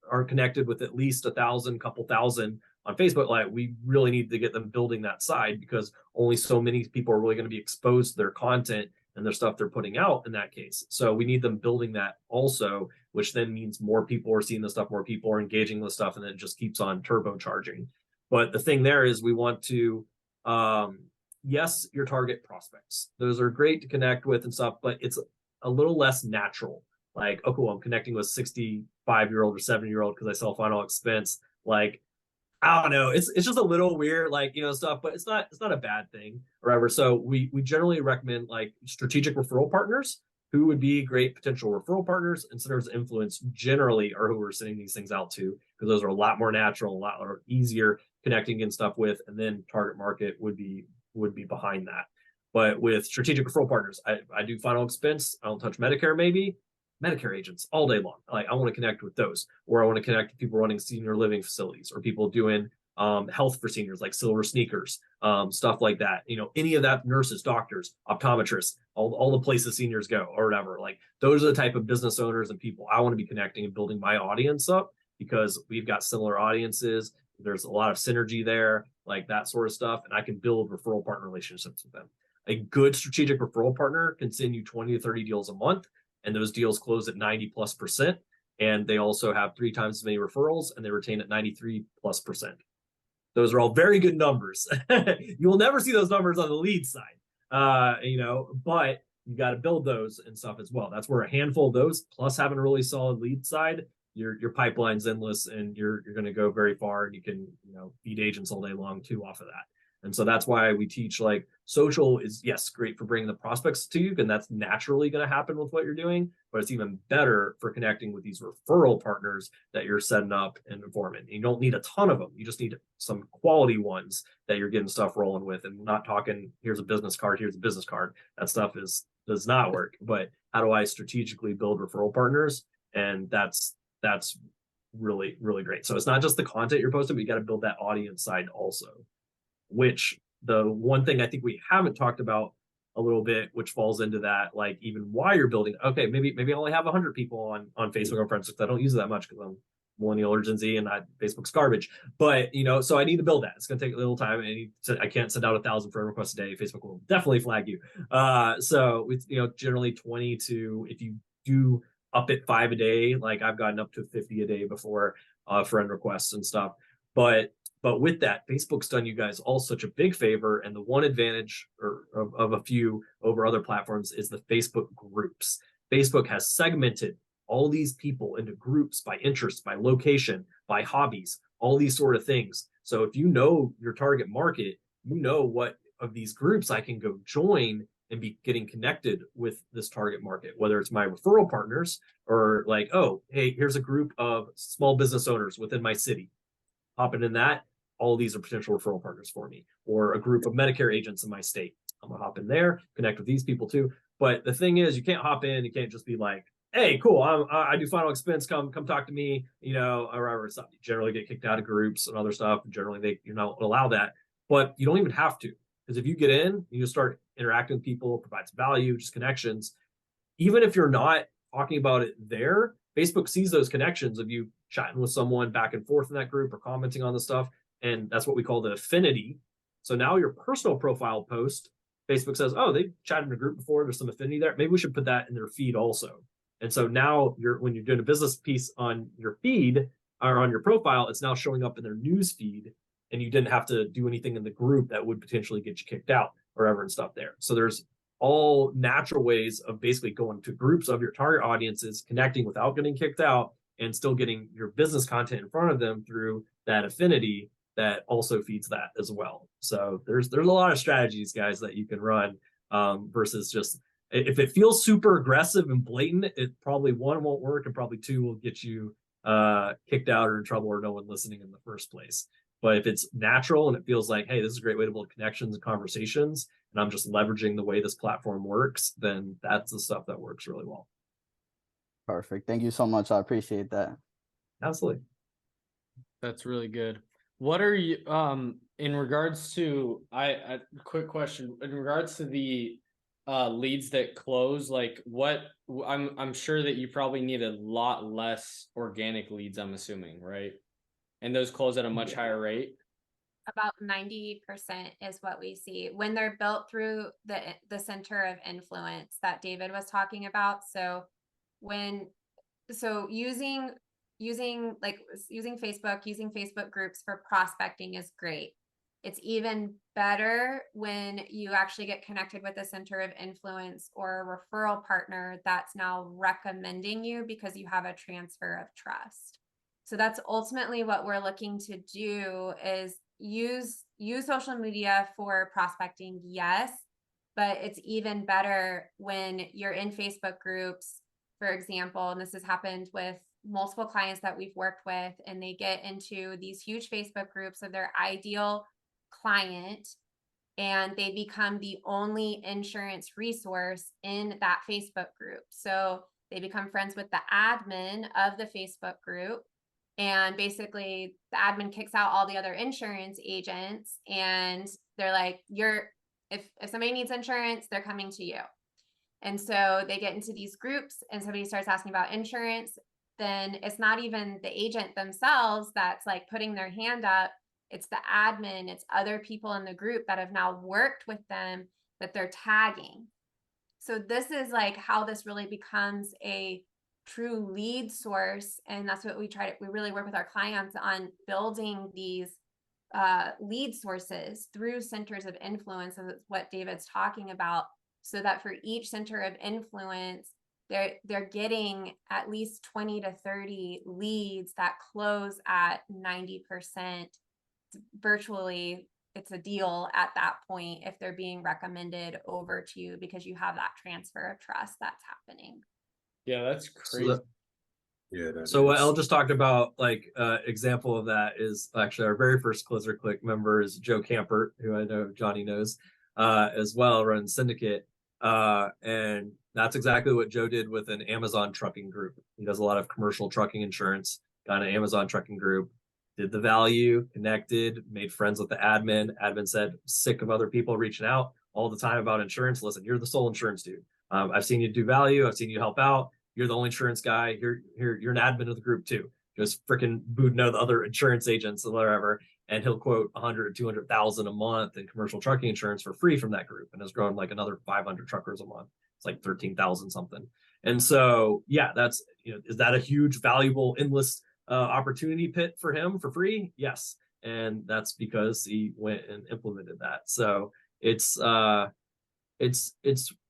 are connected with at least 1,000, couple thousand on Facebook, like, we really need to get them building that side, because only so many people are really going to be exposed to their content and their stuff they're putting out in that case. So we need them building that also, which then means more people are seeing the stuff, more people are engaging with stuff, and then it just keeps on turbocharging. But the thing there is, we want to, yes, your target prospects, those are great to connect with and stuff, but it's a little less natural. Like, oh, cool, I'm connecting with 65-year-old or 70-year-old because I sell final expense. Like, I don't know. It's just a little weird, like, stuff, but it's not a bad thing or whatever. So we generally recommend like strategic referral partners, who would be great potential referral partners, and centers of influence generally are who we're sending these things out to, because those are a lot more natural, a lot easier connecting and stuff with, and then target market would be behind that. But with strategic referral partners, I do final expense. I don't touch Medicare, maybe. Medicare agents all day long. Like, I want to connect with those, or I want to connect with people running senior living facilities, or people doing health for seniors, like Silver Sneakers, stuff like that. Any of that, nurses, doctors, optometrists, all the places seniors go or whatever. Like, those are the type of business owners and people I want to be connecting and building my audience up, because we've got similar audiences. There's a lot of synergy there, like that sort of stuff, and I can build referral partner relationships with them. A good strategic referral partner can send you 20 to 30 deals a month, and those deals close at 90+%. And they also have 3 times as many referrals, and they retain at 93+%. Those are all very good numbers. You will never see those numbers on the lead side, but you got to build those and stuff as well. That's where a handful of those, plus having a really solid lead side, your pipeline's endless, and you're going to go very far, and you can feed agents all day long too off of that. And so that's why we teach, like, social is, yes, great for bringing the prospects to you, and that's naturally going to happen with what you're doing, but it's even better for connecting with these referral partners that you're setting up and informing. And you don't need a ton of them. You just need some quality ones that you're getting stuff rolling with, and not talking, here's a business card, here's a business card. That stuff does not work. But how do I strategically build referral partners? And that's really, really great. So it's not just the content you're posting, but you got to build that audience side also. Which, the one thing I think we haven't talked about a little bit, which falls into that, like, even why you're building. Okay, maybe I only have 100 people on Facebook or friends, because I don't use it that much, because I'm millennial or Gen Z, and Facebook's garbage. But so I need to build that. It's going to take a little time, and I can't send out 1,000 friend requests a day. Facebook will definitely flag you. So it's generally 20 to, if you do up at 5 a day, like I've gotten up to 50 a day before, friend requests and stuff. But with that, Facebook's done you guys all such a big favor, and the one advantage of a few over other platforms is the Facebook groups. Facebook has segmented all these people into groups by interest, by location, by hobbies, all these sort of things. So if you know your target market, you know what of these groups I can go join and be getting connected with this target market, whether it's my referral partners or like, oh, hey, here's a group of small business owners within my city. Hopping in that, all of these are potential referral partners for me, or a group of Medicare agents in my state. I'm gonna hop in there, connect with these people too. But the thing is, you can't hop in, you can't just be like, hey, cool, I do final expense, come talk to me, or whatever stuff. You generally get kicked out of groups and other stuff. Generally, you're not allow that, but you don't even have to, because if you get in, you just start interacting with people, provides value, just connections. Even if you're not talking about it there, Facebook sees those connections of you chatting with someone back and forth in that group or commenting on the stuff, and that's what we call the affinity. So now your personal profile post, Facebook says, oh, they chatted in a group before, there's some affinity there. Maybe we should put that in their feed also. And so now when you're doing a business piece on your feed or on your profile, it's now showing up in their news feed, and you didn't have to do anything in the group that would potentially get you kicked out or ever and stuff there. So there's all natural ways of basically going to groups of your target audiences, connecting without getting kicked out, and still getting your business content in front of them through that affinity that also feeds that as well. So there's a lot of strategies, guys, that you can run, versus just, if it feels super aggressive and blatant, it probably, one, won't work, and probably two, will get you kicked out or in trouble or no one listening in the first place. But if it's natural and it feels like, hey, this is a great way to build connections and conversations, and I'm just leveraging the way this platform works, then that's the stuff that works really well. Perfect. Thank you so much. I appreciate that. Absolutely. That's really good. What are you, in regards to, quick question, in regards to the leads that close, like I'm sure that you probably need a lot less organic leads, I'm assuming, right? And those close at a much higher rate? About 90% is what we see when they're built through the center of influence that David was talking about. So using Facebook groups for prospecting is great. It's even better when you actually get connected with a center of influence or a referral partner that's now recommending you because you have a transfer of trust. So that's ultimately what we're looking to do, is use social media for prospecting, yes, but it's even better when you're in Facebook groups, for example, and this has happened with multiple clients that we've worked with, and they get into these huge Facebook groups of their ideal client, and they become the only insurance resource in that Facebook group. So they become friends with the admin of the Facebook group, and basically the admin kicks out all the other insurance agents, and they're like, if somebody needs insurance, they're coming to you. And so they get into these groups and somebody starts asking about insurance, then it's not even the agent themselves that's like putting their hand up. It's the admin, it's other people in the group that have now worked with them that they're tagging. So this is like how this really becomes a true lead source. And that's what we really work with our clients on, building these lead sources through centers of influence, and that's what David's talking about, so that for each center of influence, they're getting at least 20 to 30 leads that close at 90%. Virtually, it's a deal at that point if they're being recommended over to you, because you have that transfer of trust that's happening. Yeah, that's crazy. So what Elle just talked about, like example of that is actually our very first Closer Click member is Joe Campert, who I know Johnny knows as well, runs Syndicate. And that's exactly what Joe did with an Amazon trucking group. He does a lot of commercial trucking insurance, got an Amazon trucking group, did the value, connected, made friends with the admin. Admin said, sick of other people reaching out all the time about insurance. Listen, you're the sole insurance dude. I've seen you do value. I've seen you help out. You're the only insurance guy. You're an admin of the group too. just freaking booting out the other insurance agents or whatever, and he'll quote 100 or 200,000 a month in commercial trucking insurance for free from that group, and has grown like another 500 truckers a month. It's like 13,000 something. And so, yeah, that's, is that a huge, valuable, endless opportunity pit for him for free? Yes. And that's because he went and implemented that. So it's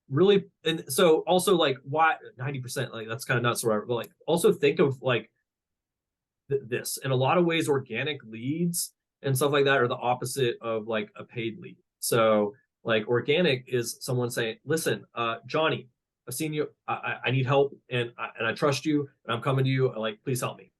really, and so also like why 90%, like that's kind of nuts, or but like also think of like this in a lot of ways, organic leads and stuff like that are the opposite of like a paid lead. So like organic is someone saying, listen, Johnny, I've seen you, I need help, and I trust you, and I'm coming to you, like, please help me.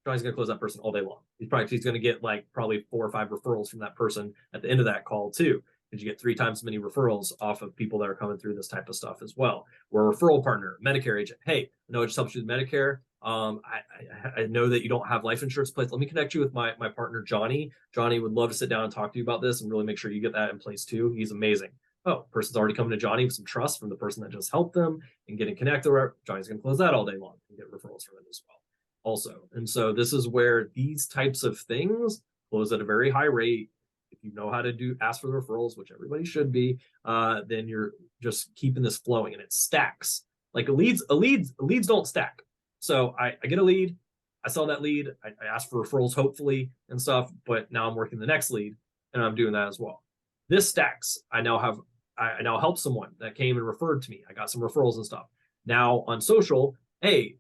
Johnny's gonna close that person all day long. He's gonna get like probably 4 or 5 referrals from that person at the end of that call too, because you get 3 times as many referrals off of people that are coming through this type of stuff as well. We're a referral partner, Medicare agent. Hey, I know it just helps you with Medicare. I know that you don't have life insurance place. Let me connect you with my partner, Johnny. Johnny would love to sit down and talk to you about this and really make sure you get that in place too. He's amazing. Oh, person's already coming to Johnny with some trust from the person that just helped them and getting connected. Johnny's gonna close that all day long and get referrals from it as well. Also, and so this is where these types of things close at a very high rate. If you know how to ask for the referrals, which everybody should be, then you're just keeping this flowing, and it stacks. Like leads don't stack. So I get a lead, I sell that lead, I ask for referrals hopefully and stuff, but now I'm working the next lead and I'm doing that as well. This stacks. I now help someone that came and referred to me. I got some referrals and stuff. Now on social, hey,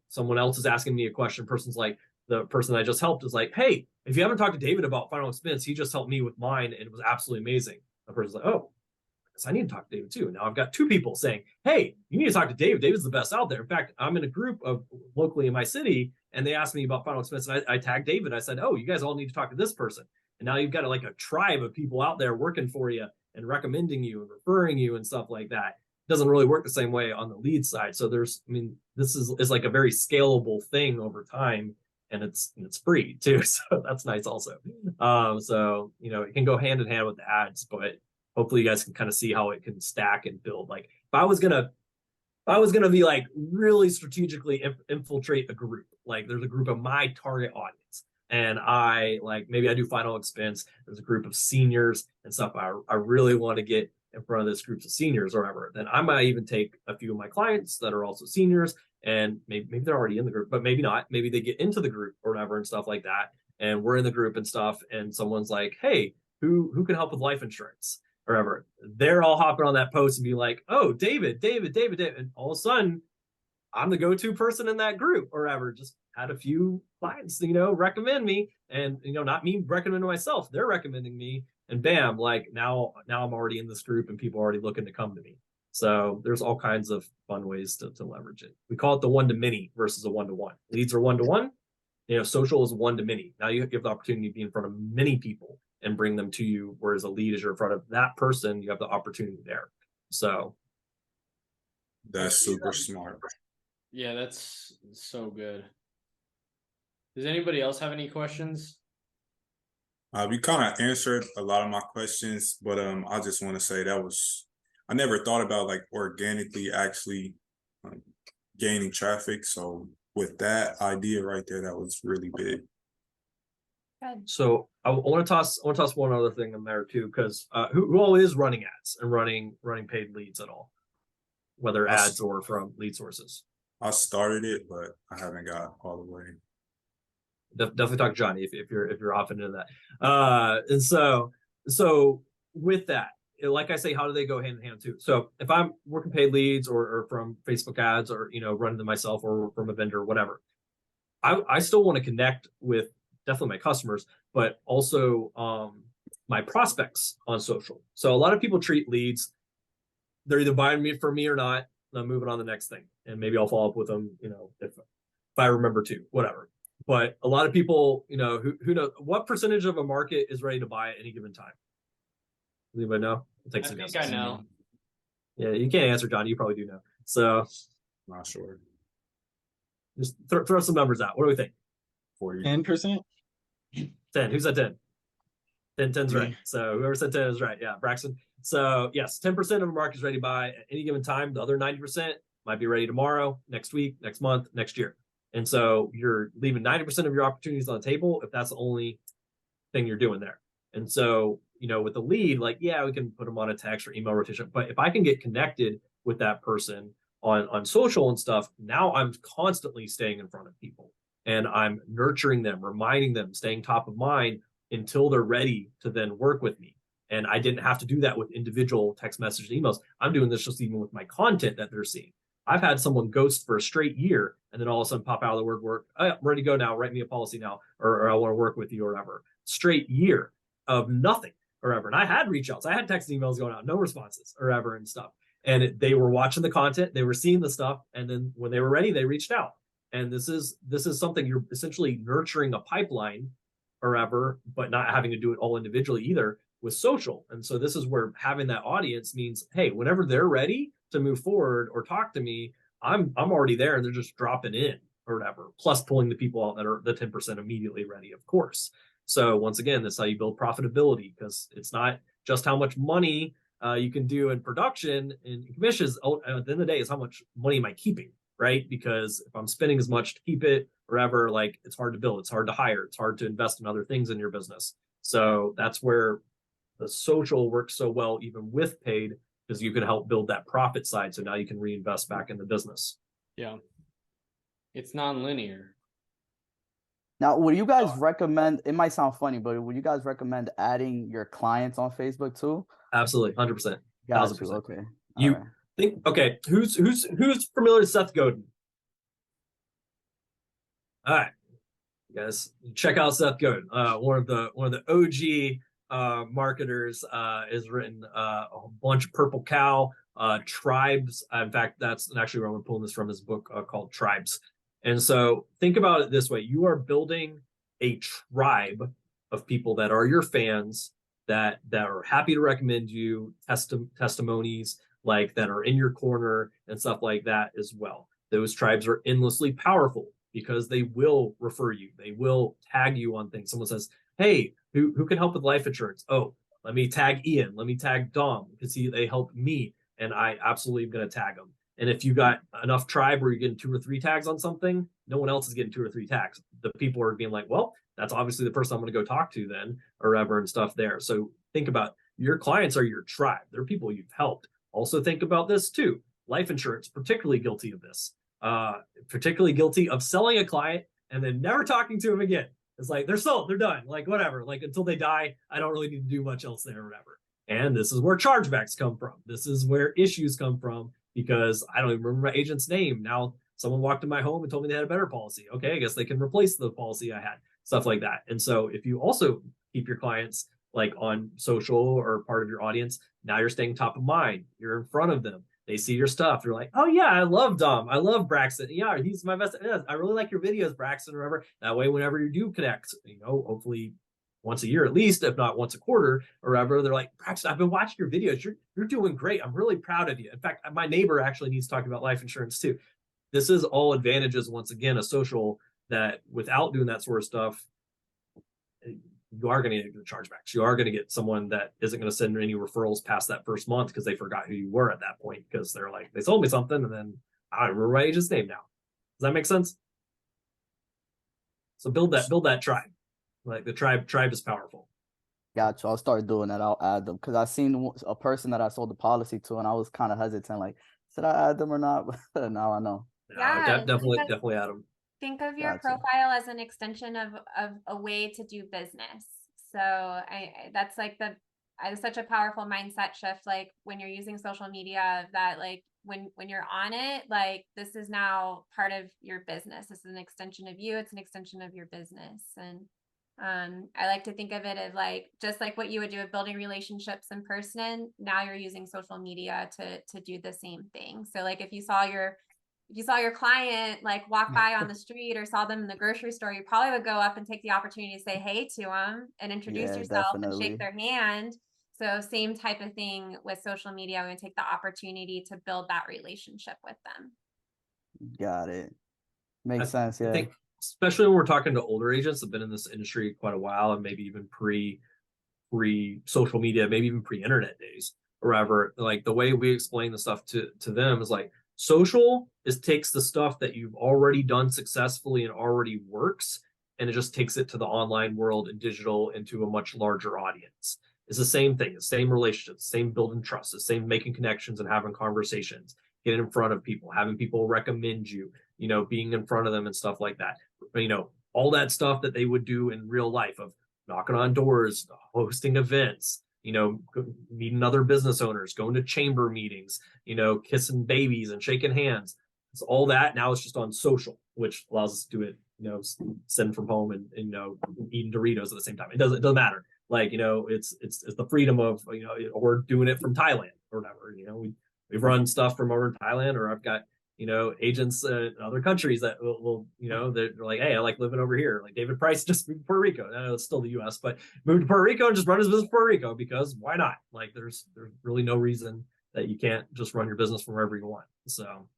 someone else is asking me a question. The person I just helped is like, hey, if you haven't talked to David about final expense, he just helped me with mine and it was absolutely amazing. The person's like, oh, I need to talk to David too. Now I've got 2 people saying, hey, you need to talk to David. David's the best out there. In fact, I'm in a group of locally in my city, and they asked me about final expense, and I tagged David. I said, oh, you guys all need to talk to this person. And now you've got like a tribe of people out there working for you and recommending you and referring you and stuff like that. It doesn't really work the same way on the lead side. So this is like a very scalable thing over time, and it's free too. So that's nice also. So it can go hand in hand with the ads, but hopefully you guys can kind of see how it can stack and build. Like if I was gonna be like really strategically infiltrate a group, like there's a group of my target audience, and maybe I do final expense, there's a group of seniors and stuff, I really want to get in front of this group of seniors or whatever, then I might even take a few of my clients that are also seniors, and maybe they're already in the group, but maybe not, maybe they get into the group or whatever and stuff like that, and we're in the group and stuff, and someone's like, hey, who can help with life insurance or whatever, they're all hopping on that post and be like, oh, David, and all of a sudden I'm the go-to person in that group or whatever. Just had a few clients, recommend me, and not me recommending myself, they're recommending me, and bam, like now I'm already in this group and people are already looking to come to me. So there's all kinds of fun ways to leverage it. We call it the one-to-many versus a one-to-one. Leads are one-to-one. Social is one-to-many. Now you have the opportunity to be in front of many people and bring them to you, whereas a lead is you're in front of that person, you have the opportunity there. So that's super smart. Yeah, that's so good. Does anybody else have any questions? We kind of answered a lot of my questions, but I just want to say I never thought about like organically actually gaining traffic. So with that idea right there, that was really big. Good. So I want to toss one other thing in there too, because who all is running ads and running paid leads at all, whether ads or from lead sources? I started it, but I haven't got all the way. Definitely talk to Johnny if you're off into that. And so with that, like I say, how do they go hand in hand too? So if I'm working paid leads or from Facebook ads or running them myself or from a vendor or whatever, I still want to connect with definitely my customers, but also my prospects on social. So a lot of people treat leads, they're either buying from me or not, and I'm moving on to the next thing, and maybe I'll follow up with them, if I remember to, whatever. But a lot of people, who knows what percentage of a market is ready to buy at any given time? Does anybody know? I think I know. Yeah, you can't answer, John. You probably do know. So, Not sure. Just throw some numbers out. What do we think? 10%. 10. Who said 10? 10's right. So whoever said 10 is right. Yeah, Braxton. So yes, 10% of the market is ready to buy at any given time. The other 90% might be ready tomorrow, next week, next month, next year. And so you're leaving 90% of your opportunities on the table if that's the only thing you're doing there. And so, you know, with the lead, like, yeah, we can put them on a text or email rotation, but if I can get connected with that person on social and stuff, now I'm constantly staying in front of people and I'm nurturing them, reminding them, staying top of mind until they're ready to then work with me. And I didn't have to do that with individual text messages and emails. I'm doing this just even with my content that they're seeing. I've had someone ghost for a straight year and then all of a sudden pop out of the work, oh, I'm ready to go now, write me a policy now, or I want to work with you or whatever. Straight year of nothing or ever. And I had reach outs, I had text emails going out, no responses or ever and stuff. And they were watching the content, they were seeing the stuff, and then when they were ready, they reached out. And this is something you're essentially nurturing a pipeline or ever, but not having to do it all individually either with social. And so this is where having that audience means, hey, whenever they're ready to move forward or talk to me, I'm already there and they're just dropping in or whatever, plus pulling the people out that are the 10% immediately ready, of course. So once again, that's how you build profitability, because it's not just how much money you can do in production and commissions. At the end of the day, is how much money am I keeping, right? Because if I'm spending as much to keep it or ever, like, it's hard to build, it's hard to hire, it's hard to invest in other things in your business. So that's where the social works so well, even with paid, because you can help build that profit side. So now you can reinvest back in the business. Yeah. It's non-linear. Now, would you guys recommend, it might sound funny, but would you guys recommend adding your clients on Facebook too? Absolutely, 100%. Got you. 1000%. Okay. You right. think, okay, who's familiar with Seth Godin? All right, you guys, check out Seth Godin. One of the OG marketers, has written a bunch of Purple Cow, Tribes. In fact, that's actually where I'm pulling this from, his book called Tribes. And so think about it this way: you are building a tribe of people that are your fans, that are happy to recommend you, testimonies, like, that are in your corner and stuff like that as well. Those tribes are endlessly powerful because they will refer you, they will tag you on things. Someone says, hey, who can help with life insurance? Oh, let me tag Ian, let me tag Dom, because they helped me, and I absolutely am going to tag them. And if you got enough tribe where you're getting 2 or 3 tags on something, no one else is getting 2 or 3 tags. The people are being like, well, that's obviously the person I'm going to go talk to then, or ever, and stuff there. So think about, your clients are your tribe. They're people you've helped. Also think about this too. Life insurance, particularly guilty of this. Particularly guilty of selling a client and then never talking to them again. It's like, they're sold, they're done, like, whatever, like, until they die, I don't really need to do much else there or whatever. And this is where chargebacks come from. This is where issues come from, because I don't even remember my agent's name. Now someone walked in my home and told me they had a better policy. Okay, I guess they can replace the policy I had, stuff like that. And so if you also keep your clients like on social or part of your audience, now you're staying top of mind, you're in front of them, they see your stuff, you're like, oh yeah, I love Dom, I love Braxton, yeah, he's my best, yeah, I really like your videos, Braxton, or whatever. That way, whenever you do connect, you know, hopefully once a year at least, if not once a quarter or whatever, they're like, Braxton, I've been watching your videos, you're doing great, I'm really proud of you. In fact, my neighbor actually needs to talk about life insurance too. This is all advantages, once again, a social, that without doing that sort of stuff, you are going to get the chargebacks. You are going to get someone that isn't going to send any referrals past that first month because they forgot who you were at that point, because they're like, they sold me something and then I don't remember my agent's name now. Does that make sense? So build that tribe. Like, the tribe is powerful. Gotcha. I'll start doing that. I'll add them, because I seen a person that I sold the policy to, and I was kind of hesitant, like, should I add them or not? But now I know. Yeah, Definitely add them. Think of your Gotcha. profile as an extension of a way to do business. So that's like such a powerful mindset shift. Like, when you're using social media, that, like, when you're on it, like, this is now part of your business. This is an extension of you. It's an extension of your business. And I like to think of it as, like, just like what you would do with building relationships in person, now you're using social media to do the same thing. So, like, if you saw your client, like, walk by on the street or saw them in the grocery store, you probably would go up and take the opportunity to say hey to them and introduce yourself and shake their hand. So same type of thing with social media. We're going to take the opportunity to build that relationship with them. Got it. Makes sense. Yeah. I think, especially when we're talking to older agents that have been in this industry quite a while, and maybe even pre social media, maybe even pre-internet days or whatever, like, the way we explain the stuff to them is like, Social takes the stuff that you've already done successfully and already works, and it just takes it to the online world and digital into a much larger audience. It's the same thing, the same relationships, same building trust, the same making connections and having conversations, getting in front of people, having people recommend you, being in front of them and stuff like that. All that stuff that they would do in real life of knocking on doors, hosting events, meeting other business owners, going to chamber meetings, kissing babies and shaking hands. It's all that now it's just on social, which allows us to do it, sitting from home and eating Doritos at the same time. It doesn't matter. Like, it's the freedom of, or doing it from Thailand or whatever. We've run stuff from over in Thailand, or I've got, agents in other countries that will they're like, hey, I like living over here. Like David Price just moved to Puerto Rico. No, it's still the US, but moved to Puerto Rico and just run his business in Puerto Rico, because why not? Like there's really no reason that you can't just run your business from wherever you want. So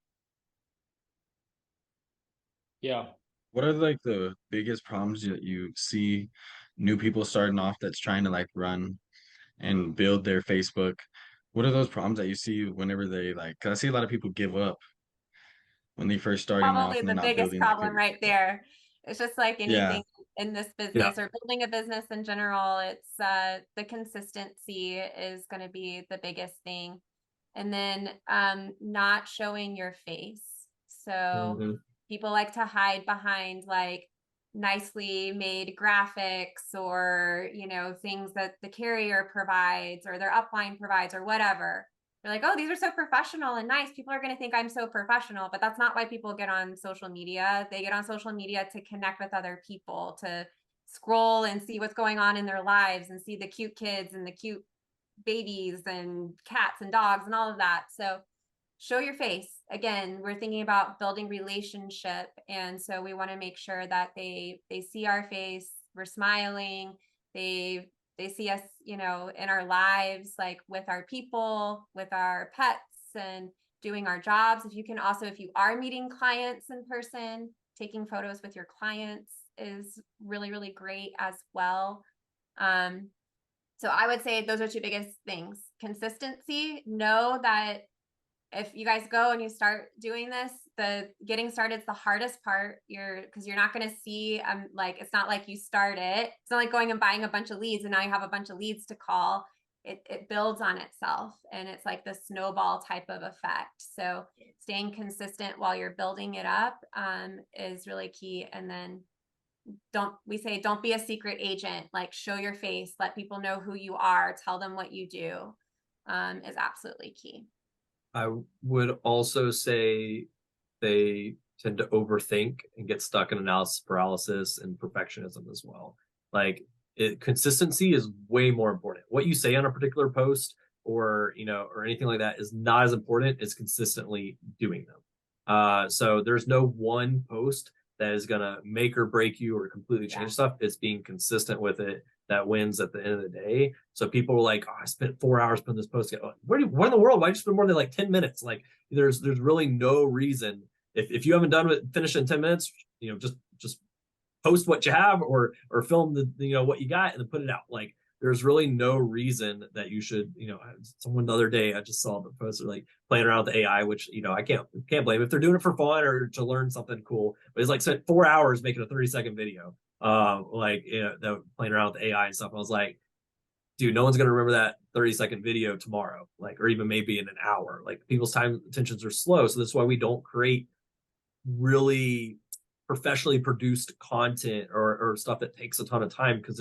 Yeah. What are like the biggest problems that you see new people starting off that's trying to like run and build their Facebook? What are those problems that you see whenever they like, 'cause I see a lot of people give up when they first starting off Probably and they're the not biggest building that problem right Facebook. there. It's just like Yeah. anything in this yeah, business or building a business in general, it's the consistency is going to be the biggest thing. And then not showing your face. So Mhm. people like to hide behind like nicely made graphics or things that the carrier provides or their upline provides or whatever. They're like, oh, these are so professional and nice. People are going to think I'm so professional, but that's not why people get on social media. They get on social media to connect with other people, to scroll and see what's going on in their lives and see the cute kids and the cute babies and cats and dogs and all of that. So show your face. Again, we're thinking about building relationship, and so we want to make sure that they see our face, we're smiling, they see us, in our lives, like with our people, with our pets, and doing our jobs. If you are meeting clients in person, taking photos with your clients is really, really great as well. So I would say those are two biggest things. Consistency. Know that if you guys go and you start doing this, the getting started is the hardest part. Because you're not going to see, like, it's not like you start it. It's not like going and buying a bunch of leads and now you have a bunch of leads to call. It builds on itself, and it's like the snowball type of effect. So staying consistent while you're building it up is really key. And then don't be a secret agent. Like, show your face, let people know who you are, tell them what you do, is absolutely key. I would also say they tend to overthink and get stuck in analysis paralysis and perfectionism as well. Like consistency is way more important. What you say on a particular post or anything like that is not as important as consistently doing them. So there's no one post that is gonna make or break you or completely change stuff. It's being consistent with it that wins at the end of the day. So people are like, oh, I spent 4 hours putting this post together. What in the world? Why did you spend more than like 10 minutes? Like there's really no reason. If you haven't done it, finish in 10 minutes, just post what you have or film the what you got and then put it out. Like there's really no reason that you should, someone the other day I just saw the poster like playing around with AI, which I can't blame if they're doing it for fun or to learn something cool. But it's like spent 4 hours making a 30-second video. That playing around with AI and stuff. I was like, dude, no one's gonna remember that 30-second video tomorrow, like, or even maybe in an hour. Like people's time attentions are slow. So that's why we don't create really professionally produced content or stuff that takes a ton of time, because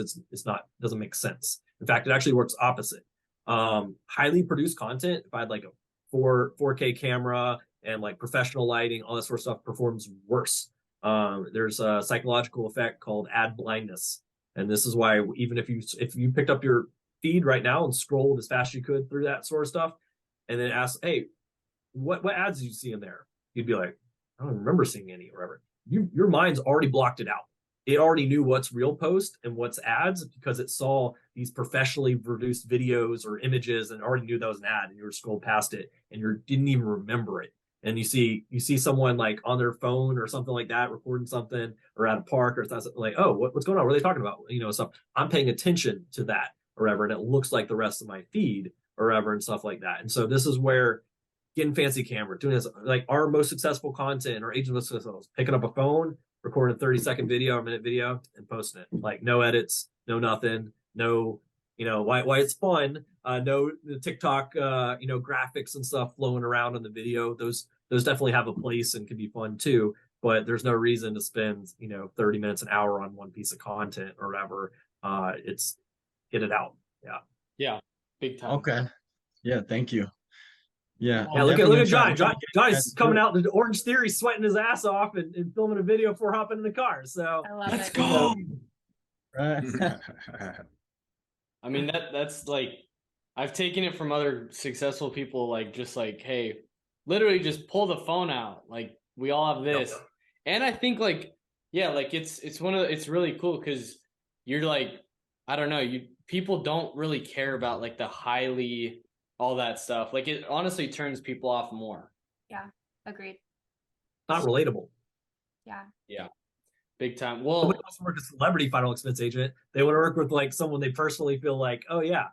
doesn't make sense. In fact, it actually works opposite. Highly produced content, if I had like a 4K camera and like professional lighting, all that sort of stuff, performs worse. There's a psychological effect called ad blindness. And this is why even if you picked up your feed right now and scrolled as fast as you could through that sort of stuff, and then asked, hey, what ads did you see in there? You'd be like, I don't remember seeing any or whatever. Your mind's already blocked it out. It already knew what's real post and what's ads because it saw these professionally produced videos or images and already knew that was an ad, and you were scrolled past it and you didn't even remember it. And you see someone like on their phone or something like that recording something, or at a park or something, like, oh, what's going on? What are they talking about? Stuff. I'm paying attention to that or whatever, and it looks like the rest of my feed or whatever and stuff like that. And so this is where getting fancy camera, doing this. Like our most successful content, our agent most successful, picking up a phone, recording a 30-second video or minute video and posting it. Like no edits, no nothing, no, why it's fun. No the TikTok, graphics and stuff flowing around in the video. Those definitely have a place and can be fun too. But there's no reason to spend, 30 minutes, an hour on one piece of content or whatever. It's get it out. Yeah. Yeah. Big time. Okay. Yeah. Thank you. Yeah. Yeah, look at Johnny. Johnny's coming out the Orange Theory, sweating his ass off and filming a video before hopping in the car. So I love Let's it. go. Right. I mean, that's like, I've taken it from other successful people, like, just like, hey, literally just pull the phone out. Like, we all have this. And I think like, yeah, like it's really cool because you're like, I don't know, people don't really care about like the highly, all that stuff. Like it honestly turns people off more. Yeah, agreed. not relatable. Yeah. Yeah. Big time. Well, Nobody wants to work as a celebrity final expense agent. They want to work with like someone they personally feel like, oh yeah,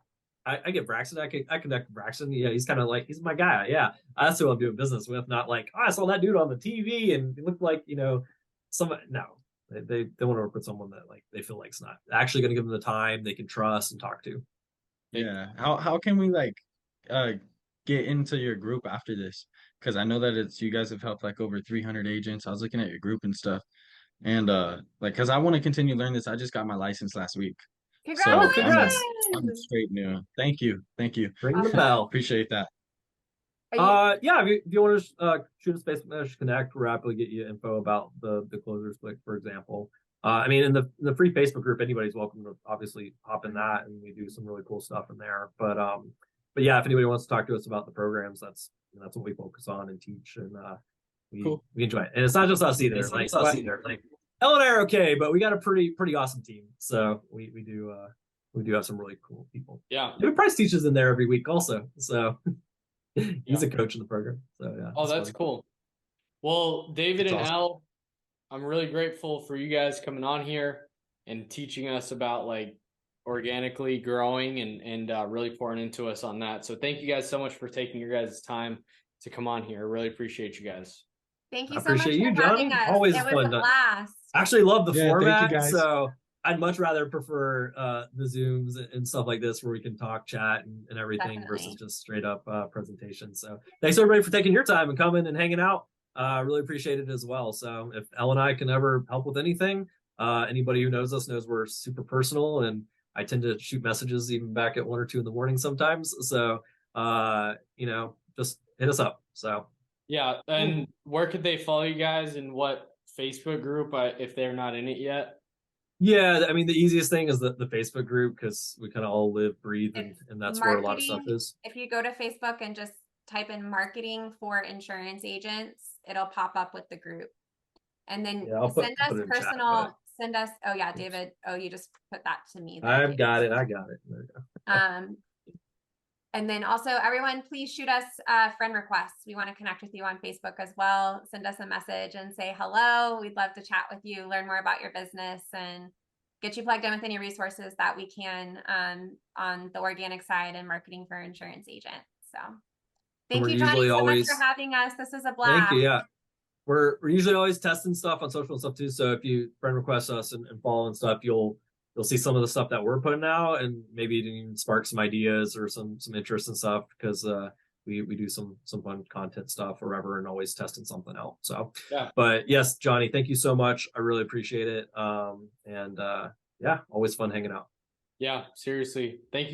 I get Braxton. I connect with Braxton. Yeah, he's kind of like, he's my guy. Yeah, that's who I'm doing business with. Not like, oh, I saw that dude on the TV and he looked like, someone. No, they want to work with someone that like they feel like it's not actually going to give them the time they can trust and talk to. Yeah. How can we like get into your group after this? Because I know that you guys have helped like over 300 agents. I was looking at your group and stuff. And like because I want to continue learning this. I just got my license last week. So Congratulations. I'm straight new. Thank you. Ring the bell. Appreciate that. Yeah, if you want to shoot us Facebook message, connect, we'll happily get you info about the closers click, for example. I mean, in the free Facebook group, anybody's welcome to obviously hop in that, and we do some really cool stuff in there. But yeah, if anybody wants to talk to us about the programs, that's what we focus on and teach, and we enjoy it. And it's not just us either. Like Elle and I are okay, but we got a pretty awesome team. So we do have some really cool people. yeah. David Price teaches in there every week also. So he's a coach in the program. So yeah. Oh, that's cool. Well, David and That's awesome. Elle, I'm really grateful for you guys coming on here and teaching us about like organically growing and really pouring into us on that. So thank you guys so much for taking your guys' time to come on here. I really appreciate you guys. Thank you I so much appreciate you, for having Johnny. us. Always it was fun a to- blast. I actually love the Yeah, thank you, format. guys. So I'd much rather prefer the Zooms and stuff like this where we can talk, chat, and everything versus Definitely. just straight up presentation. So thanks everybody for taking your time and coming and hanging out. Really appreciate it as well. So if Elle and I can ever help with anything, anybody who knows us knows we're super personal, and I tend to shoot messages even back at 1 or 2 in the morning sometimes. So just hit us up. So Yeah. And where could they follow you guys, and what Facebook group if they're not in it yet? yeah, I mean the easiest thing is the Facebook group because we kind of all live, breathe, and It's that's where a lot of stuff marketing. is. If you go to Facebook and just type in marketing for insurance agents, it'll pop up with the group. And then Yeah, I'll send put us it in chat, personal, send us, oh yeah, David. Oh, you just put that to me. there, I've David. got it. I got it. There we go. And then also everyone, please shoot us friend requests. We want to connect with you on Facebook as well. Send us a message and say hello. We'd love to chat with you, learn more about your business, and get you plugged in with any resources that we can on the organic side and marketing for insurance agents. So thank we're you, Johnny, usually so always- much for having us. This was a blast. Thank you. Yeah. We're usually always testing stuff on social and stuff too. So if you friend request us and follow and stuff, you'll see some of the stuff that we're putting out, and maybe it even spark some ideas or some interest and stuff because we do some fun content stuff or whatever, and always testing something out. So Yeah. But yes, Johnny, thank you so much. I really appreciate it. Yeah, always fun hanging out. Yeah, seriously. Thank you.